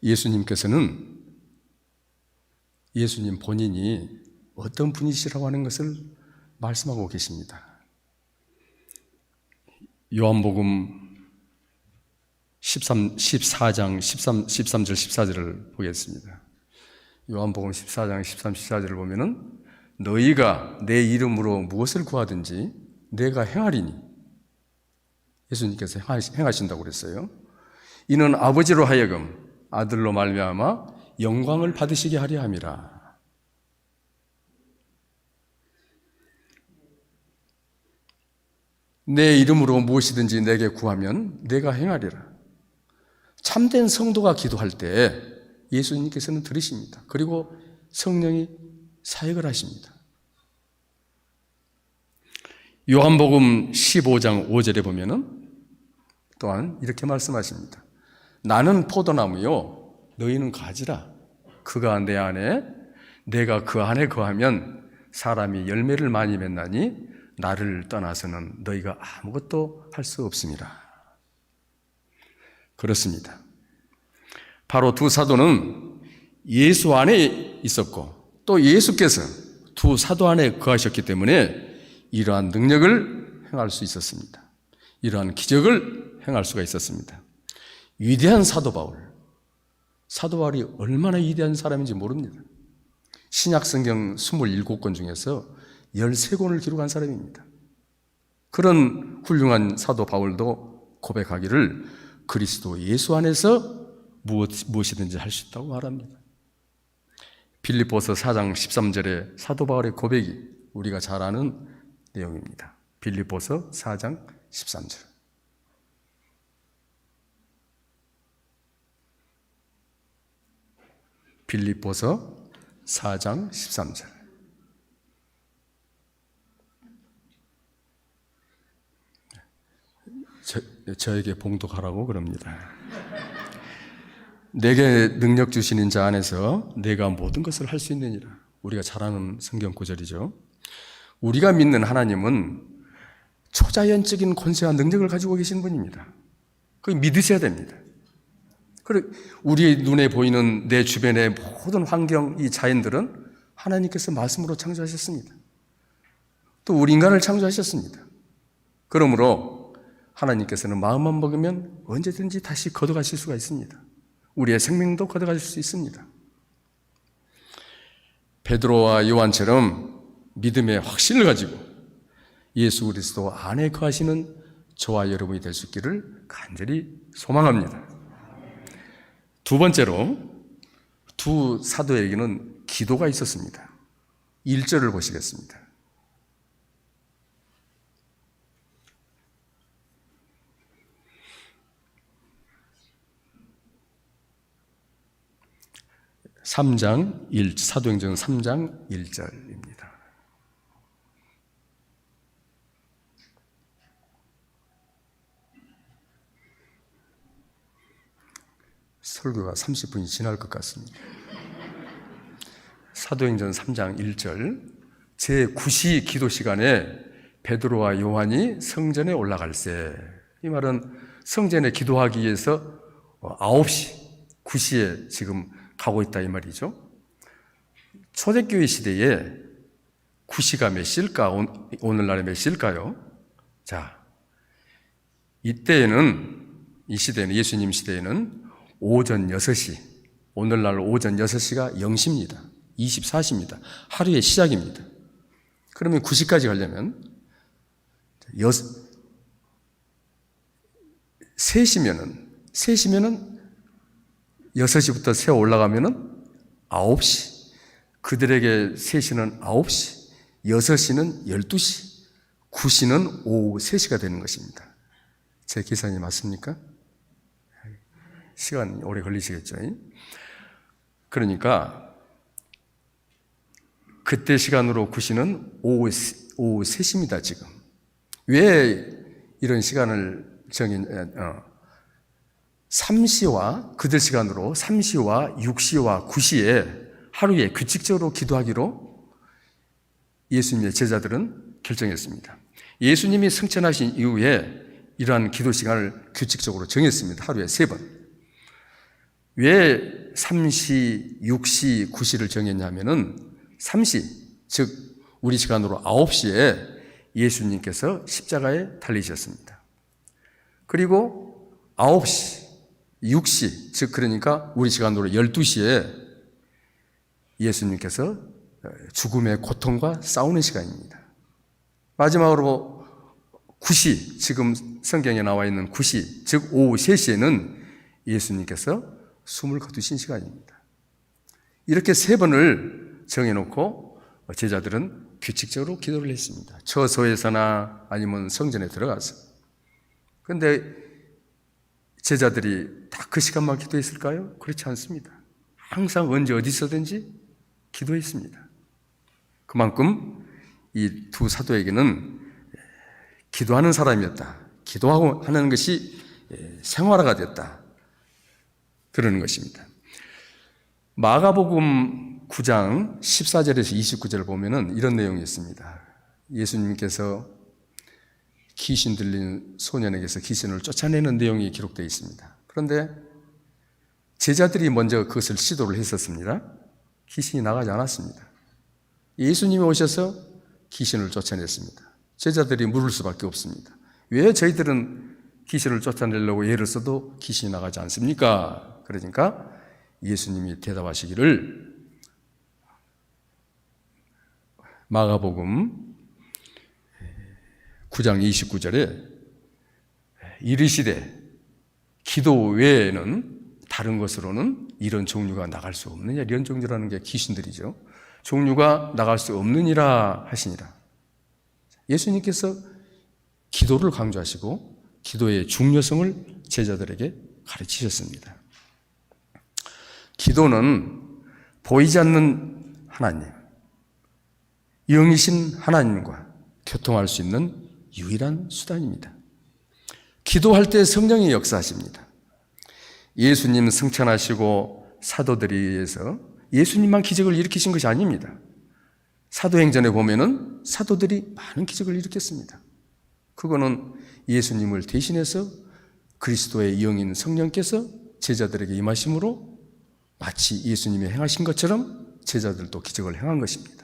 예수님께서는 예수님 본인이 어떤 분이시라고 하는 것을 말씀하고 계십니다. 요한복음 14장 13절 14절을 보겠습니다. 요한복음 14장 13, 14절을 보면은 너희가 내 이름으로 무엇을 구하든지 내가 행하리니 예수님께서 행하신다고 그랬어요. 이는 아버지로 하여금 아들로 말미암아 영광을 받으시게 하려 함이라. 내 이름으로 무엇이든지 내게 구하면 내가 행하리라. 참된 성도가 기도할 때 예수님께서는 들으십니다. 그리고 성령이 사역을 하십니다. 요한복음 15장 5절에 보면은 또한 이렇게 말씀하십니다. 나는 포도나무요 너희는 가지라. 그가 내 안에 내가 그 안에 거하면 사람이 열매를 많이 맺나니 나를 떠나서는 너희가 아무것도 할 수 없습니다. 그렇습니다. 바로 두 사도는 예수 안에 있었고 또 예수께서 두 사도 안에 거하셨기 때문에 이러한 능력을 행할 수 있었습니다. 이러한 기적을 행할 수가 있었습니다. 위대한 사도 바울이 얼마나 위대한 사람인지 모릅니다. 신약 성경 27권 중에서 13권을 기록한 사람입니다. 그런 훌륭한 사도 바울도 고백하기를 그리스도 예수 안에서 무엇이든지 할 수 있다고 말합니다. 빌립보서 4장 13절의 사도 바울의 고백이 우리가 잘 아는 내용입니다. 빌립보서 4장 13절. 빌립보서 4장 13절. 저에게 봉독하라고 그럽니다. 내게 능력 주시는 자 안에서 내가 모든 것을 할 수 있느니라. 우리가 잘 아는 성경 구절이죠. 우리가 믿는 하나님은 초자연적인 권세와 능력을 가지고 계신 분입니다. 그걸 믿으셔야 됩니다. 그리고 우리 눈에 보이는 내 주변의 모든 환경, 이 자연들은 하나님께서 말씀으로 창조하셨습니다. 또 우리 인간을 창조하셨습니다. 그러므로 하나님께서는 마음만 먹으면 언제든지 다시 걷어가실 수가 있습니다. 우리의 생명도 걷어갈 수 있습니다. 베드로와 요한처럼 믿음의 확신을 가지고 예수 그리스도 안에 거하시는 저와 여러분이 될 수 있기를 간절히 소망합니다. 두 번째로 두 사도에게는 기도가 있었습니다. 1절을 보시겠습니다. 사도행전 3장 1절입니다. 설교가 30분이 지날 것 같습니다. 사도행전 3장 1절 제9시 기도 시간에 베드로와 요한이 성전에 올라갈세. 이 말은 성전에 기도하기 위해서 9시, 9시에 지금 가고 있다 이 말이죠. 초대교회 시대에 9시가 몇 시일까? 오늘날에 몇 시일까요? 자, 이 시대에는 예수님 시대에는 오전 6시, 오늘날 오전 6시가 0시입니다. 24시입니다. 하루의 시작입니다. 그러면 9시까지 가려면 3시면은 6시부터 세어 올라가면은 9시. 그들에게 3시는 9시, 6시는 12시, 9시는 오후 3시가 되는 것입니다. 제 계산이 맞습니까? 시간이 오래 걸리시겠죠? 그러니까 그때 시간으로 9시는 오후 3시입니다, 지금. 왜 이런 시간을 그들 시간으로 3시와 6시와 9시에 하루에 규칙적으로 기도하기로 예수님의 제자들은 결정했습니다. 예수님이 승천하신 이후에 이러한 기도 시간을 규칙적으로 정했습니다. 하루에 3번. 왜 3시, 6시, 9시를 정했냐면은 3시, 즉 우리 시간으로 9시에 예수님께서 십자가에 달리셨습니다. 그리고 9시, 6시, 즉 그러니까 우리 시간으로 12시에 예수님께서 죽음의 고통과 싸우는 시간입니다. 마지막으로 9시, 지금 성경에 나와 있는 9시, 즉 오후 3시에는 예수님께서 숨을 거두신 시간입니다. 이렇게 3번을 정해놓고 제자들은 규칙적으로 기도를 했습니다. 처소에서나 아니면 성전에 들어가서. 그런데 제자들이 다 그 시간만 기도했을까요? 그렇지 않습니다. 항상 언제 어디서든지 기도했습니다. 그만큼 이 두 사도에게는 기도하는 사람이었다. 기도하고 하는 것이 생활화가 됐다. 그러는 것입니다. 마가복음 9장 14절에서 29절을 보면은 이런 내용이 있습니다. 예수님께서 귀신 들린 소년에게서 귀신을 쫓아내는 내용이 기록되어 있습니다. 그런데 제자들이 먼저 그것을 시도를 했었습니다. 귀신이 나가지 않았습니다. 예수님이 오셔서 귀신을 쫓아냈습니다. 제자들이 물을 수밖에 없습니다. 왜 저희들은 귀신을 쫓아내려고 애를 써도 귀신이 나가지 않습니까? 그러니까 예수님이 대답하시기를 마가복음 9장 29절에 이르시되 기도 외에는 다른 것으로는 이런 종류가 나갈 수 없느냐. 이런 종류라는 게 귀신들이죠. 종류가 나갈 수 없느니라 하시니라. 예수님께서 기도를 강조하시고 기도의 중요성을 제자들에게 가르치셨습니다. 기도는 보이지 않는 하나님, 영이신 하나님과 교통할 수 있는 유일한 수단입니다. 기도할 때 성령이 역사하십니다. 예수님 승천하시고 사도들에 의해서 예수님만 기적을 일으키신 것이 아닙니다. 사도행전에 보면은 사도들이 많은 기적을 일으켰습니다. 그거는 예수님을 대신해서 그리스도의 영인 성령께서 제자들에게 임하심으로 마치 예수님이 행하신 것처럼 제자들도 기적을 행한 것입니다.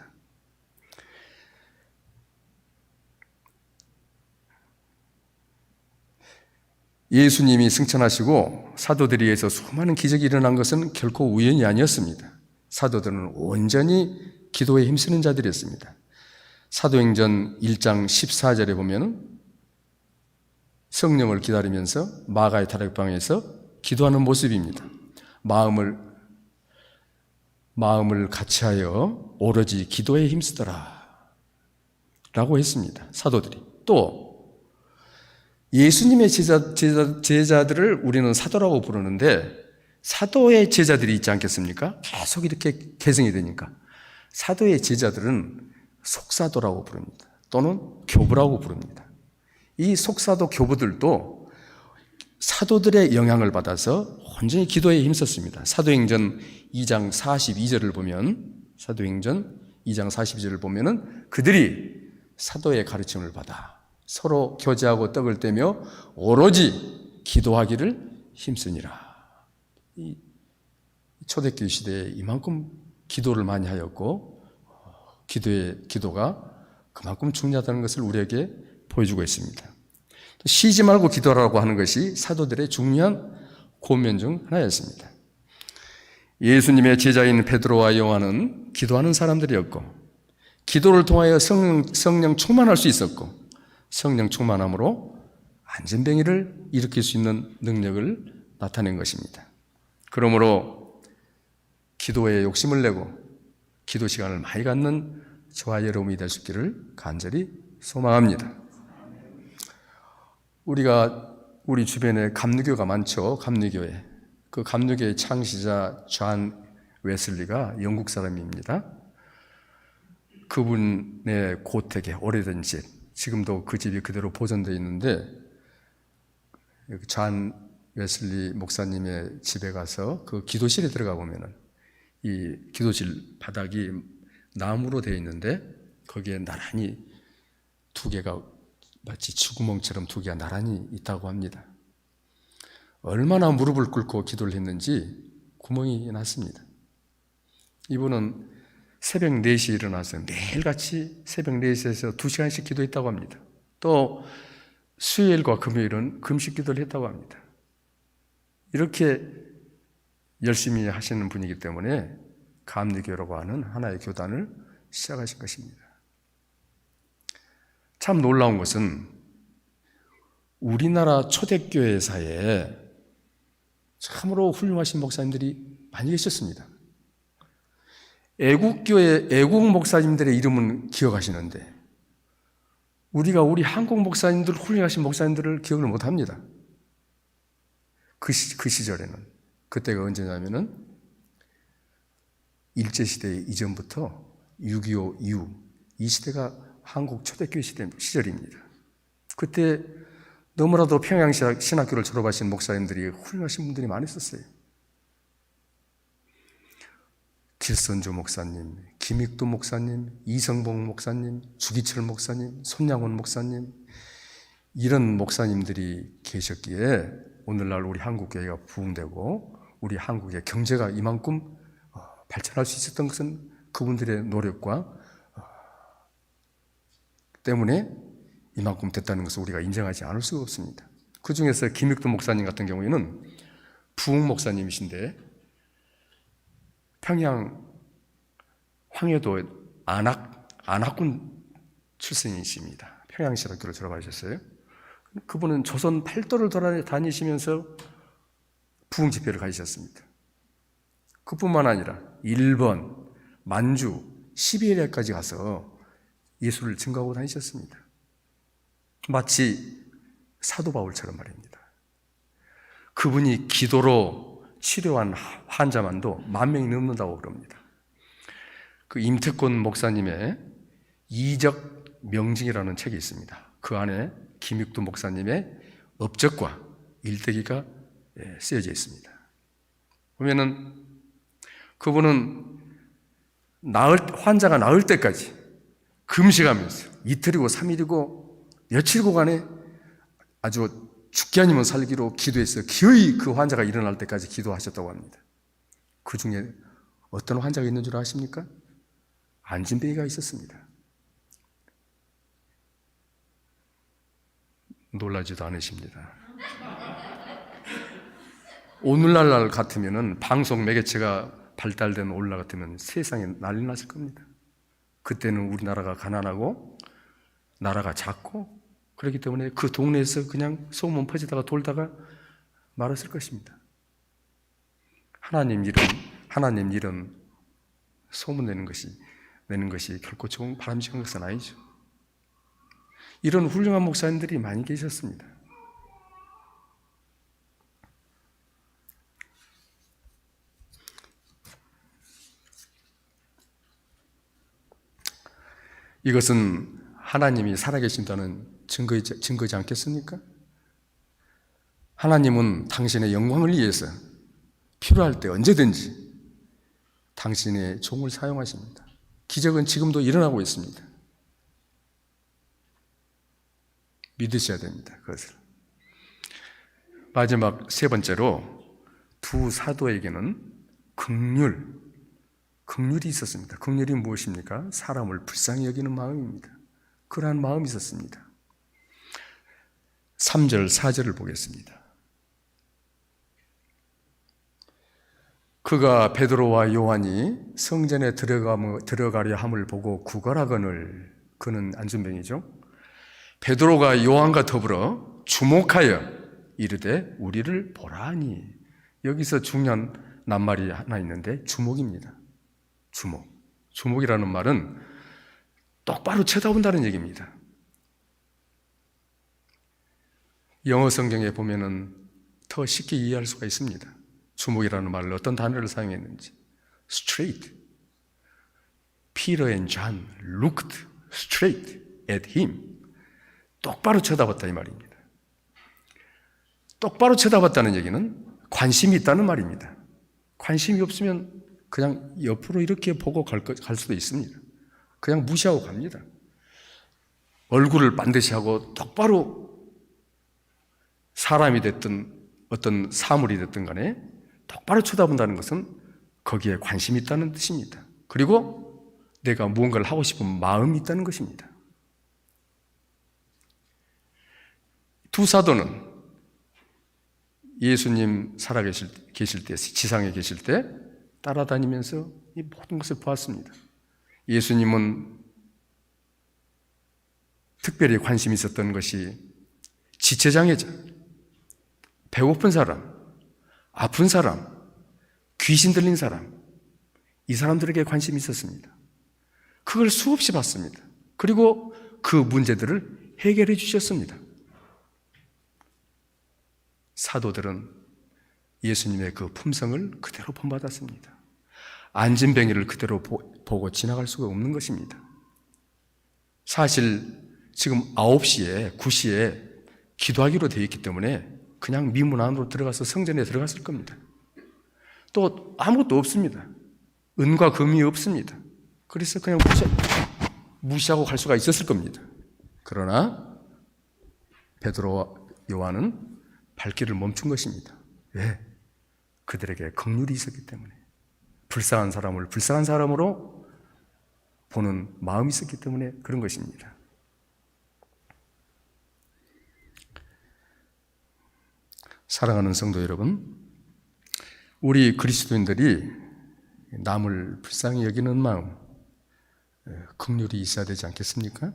예수님이 승천하시고 사도들에 의해서 수많은 기적이 일어난 것은 결코 우연이 아니었습니다. 사도들은 온전히 기도에 힘쓰는 자들이었습니다. 사도행전 1장 14절에 보면 성령을 기다리면서 마가의 다락방에서 기도하는 모습입니다. 마음을 같이하여 오로지 기도에 힘쓰더라 라고 했습니다. 사도들이. 또 예수님의 제자들을 우리는 사도라고 부르는데 사도의 제자들이 있지 않겠습니까? 계속 이렇게 개성이 되니까 사도의 제자들은 속사도라고 부릅니다. 또는 교부라고 부릅니다. 이 속사도 교부들도 사도들의 영향을 받아서 온전히 기도에 힘썼습니다. 사도행전 2장 42절을 보면 그들이 사도의 가르침을 받아 서로 교제하고 떡을 떼며 오로지 기도하기를 힘쓰니라. 이 초대교회 시대에 이만큼 기도를 많이 하였고 기도가 그만큼 중요하다는 것을 우리에게 보여주고 있습니다. 쉬지 말고 기도하라고 하는 것이 사도들의 중요한 권면 중 하나였습니다. 예수님의 제자인 베드로와 요한은 기도하는 사람들이었고 기도를 통하여 성령 충만할 수 있었고 성령 충만함으로 안전병이를 일으킬 수 있는 능력을 나타낸 것입니다. 그러므로 기도에 욕심을 내고 기도 시간을 많이 갖는 저와 여러분이 될 수 있기를 간절히 소망합니다. 우리 주변에 감리교가 많죠. 감리교회. 그 감리교의 창시자 존 웨슬리가 영국 사람입니다. 그분의 고택에 오래된 집, 지금도 그 집이 그대로 보존되어 있는데 존 웨슬리 목사님의 집에 가서 그 기도실에 들어가 보면은 이 기도실 바닥이 나무로 되어 있는데 거기에 나란히 두 개가 마치 쥐구멍처럼 두 개가 나란히 있다고 합니다. 얼마나 무릎을 꿇고 기도를 했는지 구멍이 났습니다. 이분은 새벽 4시에 일어나서 매일같이 새벽 4시에서 2시간씩 기도했다고 합니다. 또 수요일과 금요일은 금식 기도를 했다고 합니다. 이렇게 열심히 하시는 분이기 때문에 감리교라고 하는 하나의 교단을 시작하신 것입니다. 참 놀라운 것은 우리나라 초대교회사에 참으로 훌륭하신 목사님들이 많이 계셨습니다. 애국 목사님들의 이름은 기억하시는데 우리 한국 목사님들, 훌륭하신 목사님들을 기억을 못합니다. 그 시절에는. 그때가 언제냐면은 일제시대 이전부터 6.25 이후 이 시대가 한국 초대교회 시절입니다. 그때 너무나도 평양신학교를 졸업하신 목사님들이 훌륭하신 분들이 많이 있었어요. 길선주 목사님, 김익두 목사님, 이성봉 목사님, 주기철 목사님, 손양원 목사님 이런 목사님들이 계셨기에 오늘날 우리 한국교회가 부흥되고 우리 한국의 경제가 이만큼 발전할 수 있었던 것은 그분들의 노력과 때문에 이만큼 됐다는 것을 우리가 인정하지 않을 수가 없습니다. 그 중에서 김익두 목사님 같은 경우에는 부흥 목사님이신데 평양 황해도 안학군 출신이십니다. 평양신학교를 졸업하셨어요. 그분은 조선 팔도를 돌아다니시면서 부흥 집회를 가지셨습니다. 그뿐만 아니라 일본, 만주, 시베리아까지 가서 예수를 증거하고 다니셨습니다. 마치 사도 바울처럼 말입니다. 그분이 기도로 치료한 환자만도 10,000명이 넘는다고 그럽니다. 그 임태권 목사님의 이적 명징이라는 책이 있습니다. 그 안에 김익두 목사님의 업적과 일대기가 쓰여져 있습니다. 보면은 그분은 환자가 나을 때까지 금식하면서 이틀이고 3일이고 며칠고간에 아주 죽기 아니면 살기로 기도해서 기어이 그 환자가 일어날 때까지 기도하셨다고 합니다. 그 중에 어떤 환자가 있는 줄 아십니까? 안진뱅이가 있었습니다. 놀라지도 않으십니다. 오늘날 같으면은 방송 매개체가 발달된 오늘날 같으면 세상에 난리 났을 겁니다. 그때는 우리나라가 가난하고 나라가 작고 그렇기 때문에 그 동네에서 그냥 소문 퍼지다가 돌다가 말았을 것입니다. 하나님 일은 소문 내는 것이 결코 좋은 바람직한 것은 아니죠. 이런 훌륭한 목사님들이 많이 계셨습니다. 이것은 하나님이 살아계신다는 증거지 않겠습니까? 하나님은 당신의 영광을 위해서 필요할 때 언제든지 당신의 종을 사용하십니다. 기적은 지금도 일어나고 있습니다. 믿으셔야 됩니다. 그것을. 마지막 세 번째로 두 사도에게는 긍휼이 있었습니다. 긍휼이 무엇입니까? 사람을 불쌍히 여기는 마음입니다. 그러한 마음이 있었습니다. 3절, 4절을 보겠습니다. 그가 베드로와 요한이 성전에 들어가려 함을 보고 구걸하거늘, 그는 안전병이죠. 베드로가 요한과 더불어 주목하여 이르되 우리를 보라니. 여기서 중요한 낱말이 하나 있는데 주목입니다. 주목이라는 말은 똑바로 쳐다본다는 얘기입니다. 영어 성경에 보면은 더 쉽게 이해할 수가 있습니다. 주목이라는 말을 어떤 단어를 사용했는지. straight. Peter and John looked straight at him. 똑바로 쳐다봤다 이 말입니다. 똑바로 쳐다봤다는 얘기는 관심이 있다는 말입니다. 관심이 없으면 그냥 옆으로 이렇게 보고 갈 수도 있습니다. 그냥 무시하고 갑니다. 얼굴을 반드시 하고 똑바로 사람이 됐든 어떤 사물이 됐든 간에 똑바로 쳐다본다는 것은 거기에 관심이 있다는 뜻입니다. 그리고 내가 무언가를 하고 싶은 마음이 있다는 것입니다. 두 사도는 예수님 계실 때, 지상에 계실 때 따라다니면서 이 모든 것을 보았습니다. 예수님은 특별히 관심이 있었던 것이 지체장애자, 배고픈 사람, 아픈 사람, 귀신 들린 사람, 이 사람들에게 관심이 있었습니다. 그걸 수없이 봤습니다. 그리고 그 문제들을 해결해 주셨습니다. 사도들은 예수님의 그 품성을 그대로 본받았습니다. 안진뱅이를 그대로 보고 지나갈 수가 없는 것입니다. 사실 지금 9시에 9시에 기도하기로 되어 있기 때문에 그냥 미문 안으로 들어가서 성전에 들어갔을 겁니다. 또 아무것도 없습니다. 은과 금이 없습니다. 그래서 그냥 무시하고 갈 수가 있었을 겁니다. 그러나 베드로와 요한은 발길을 멈춘 것입니다. 왜? 그들에게 긍휼이 있었기 때문에. 불쌍한 사람을 불쌍한 사람으로 보는 마음이 있었기 때문에 그런 것입니다. 사랑하는 성도 여러분, 우리 그리스도인들이 남을 불쌍히 여기는 마음, 긍휼이 있어야 되지 않겠습니까?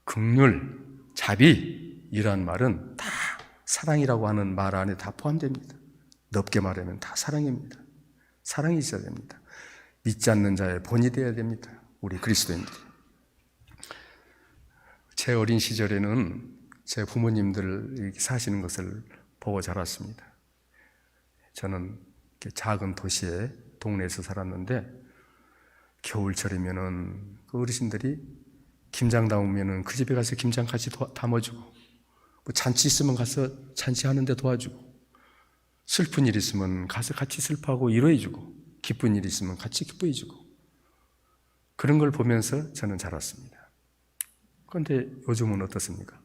긍휼, 자비 이러한 말은 다 사랑이라고 하는 말 안에 다 포함됩니다. 넓게 말하면 다 사랑입니다. 사랑이 있어야 됩니다. 믿지 않는 자의 본이 되어야 됩니다. 우리 그리스도인들이. 제 어린 시절에는 제 부모님들 사시는 것을 보고 자랐습니다. 저는 작은 도시에 동네에서 살았는데 겨울철이면은 그 어르신들이 김장 담으면은 그 집에 가서 김장 같이 담아주고, 뭐 잔치 있으면 가서 잔치하는데 도와주고, 슬픈 일 있으면 가서 같이 슬퍼하고 위로해주고, 기쁜 일 있으면 같이 기뻐해주고, 그런 걸 보면서 저는 자랐습니다. 그런데 요즘은 어떻습니까?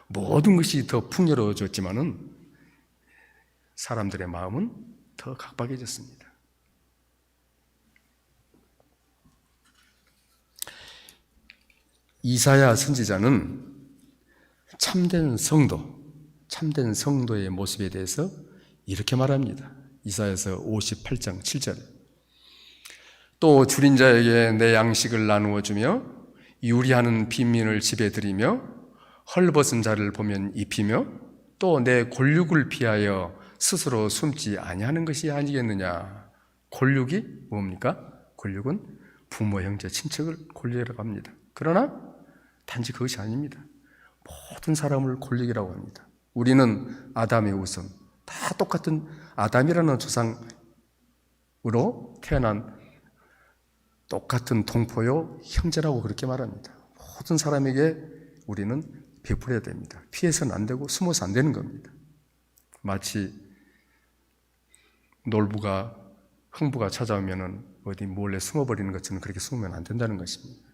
모든 것이 더 풍요로워졌지만은 사람들의 마음은 더 각박해졌습니다. 이사야 선지자는 참된 성도, 참된 성도의 모습에 대해서 이렇게 말합니다. 이사야서 58장 7절. 또 줄인 자에게 내 양식을 나누어 주며 유리하는 빈민을 집에 들이며 헐벗은 자를 보면 입히며 또 내 골육을 피하여 스스로 숨지 아니하는 것이 아니겠느냐. 골육이 뭡니까? 골육은 부모, 형제, 친척을 골육이라고 합니다. 그러나 단지 그것이 아닙니다. 모든 사람을 골육이라고 합니다. 우리는 아담의 우선, 다 똑같은 아담이라는 조상으로 태어난 똑같은 동포요 형제라고 그렇게 말합니다. 모든 사람에게 우리는 베풀어야 됩니다. 피해서는 안 되고 숨어서 안 되는 겁니다. 마치 놀부가 흥부가 찾아오면 어디 몰래 숨어버리는 것처럼 그렇게 숨으면 안 된다는 것입니다.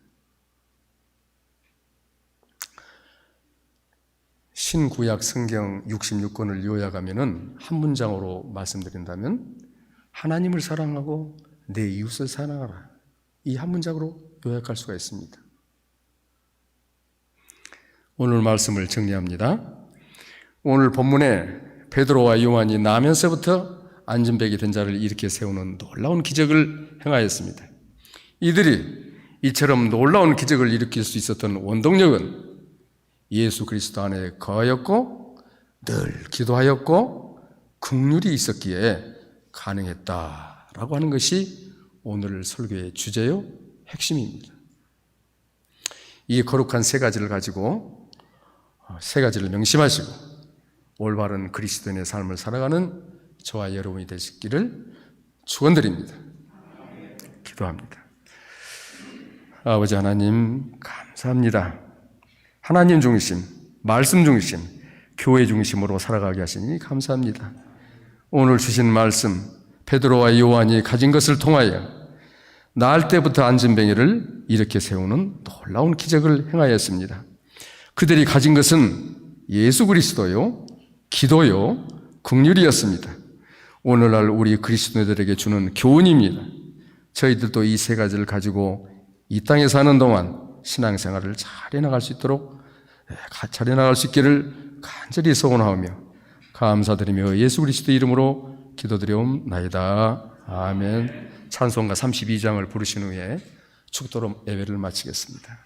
신구약 성경 66권을 요약하면 한 문장으로 말씀드린다면 하나님을 사랑하고 내 이웃을 사랑하라. 이 한 문장으로 요약할 수가 있습니다. 오늘 말씀을 정리합니다. 오늘 본문에 베드로와 요한이 나면서부터 안전뱅이 된 자를 일으켜 세우는 놀라운 기적을 행하였습니다. 이들이 이처럼 놀라운 기적을 일으킬 수 있었던 원동력은 예수 그리스도 안에 거하였고 늘 기도하였고 긍휼이 있었기에 가능했다라고 하는 것이 오늘 설교의 주제요 핵심입니다. 이 거룩한 세 가지를 가지고 세 가지를 명심하시고 올바른 그리스도인의 삶을 살아가는 저와 여러분이 되시기를 축원드립니다. 기도합니다. 아버지 하나님 감사합니다. 하나님 중심, 말씀 중심, 교회 중심으로 살아가게 하시니 감사합니다. 오늘 주신 말씀 베드로와 요한이 가진 것을 통하여 날 때부터 안전뱅이를 일으켜 세우는 놀라운 기적을 행하였습니다. 그들이 가진 것은 예수 그리스도요, 기도요, 긍휼이었습니다. 오늘날 우리 그리스도인들에게 주는 교훈입니다. 저희들도 이 세 가지를 가지고 이 땅에 사는 동안 신앙생활을 잘 해나갈 수 있도록 잘 해나갈 수 있기를 간절히 소원하오며 감사드리며 예수 그리스도 이름으로 기도드리옵나이다. 아멘. 찬송가 32장을 부르신 후에 축도로 예배를 마치겠습니다.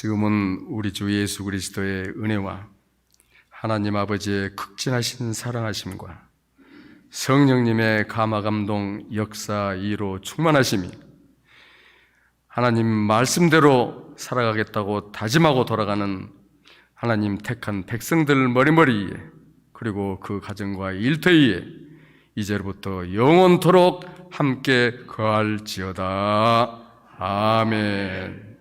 지금은 우리 주 예수 그리스도의 은혜와 하나님 아버지의 극진하신 사랑하심과 성령님의 감화 감동 역사 이로 충만하심이 하나님 말씀대로 살아가겠다고 다짐하고 돌아가는 하나님 택한 백성들 머리머리에, 그리고 그 가정과 일터에 이제부터 영원토록 함께 거할지어다. 아멘.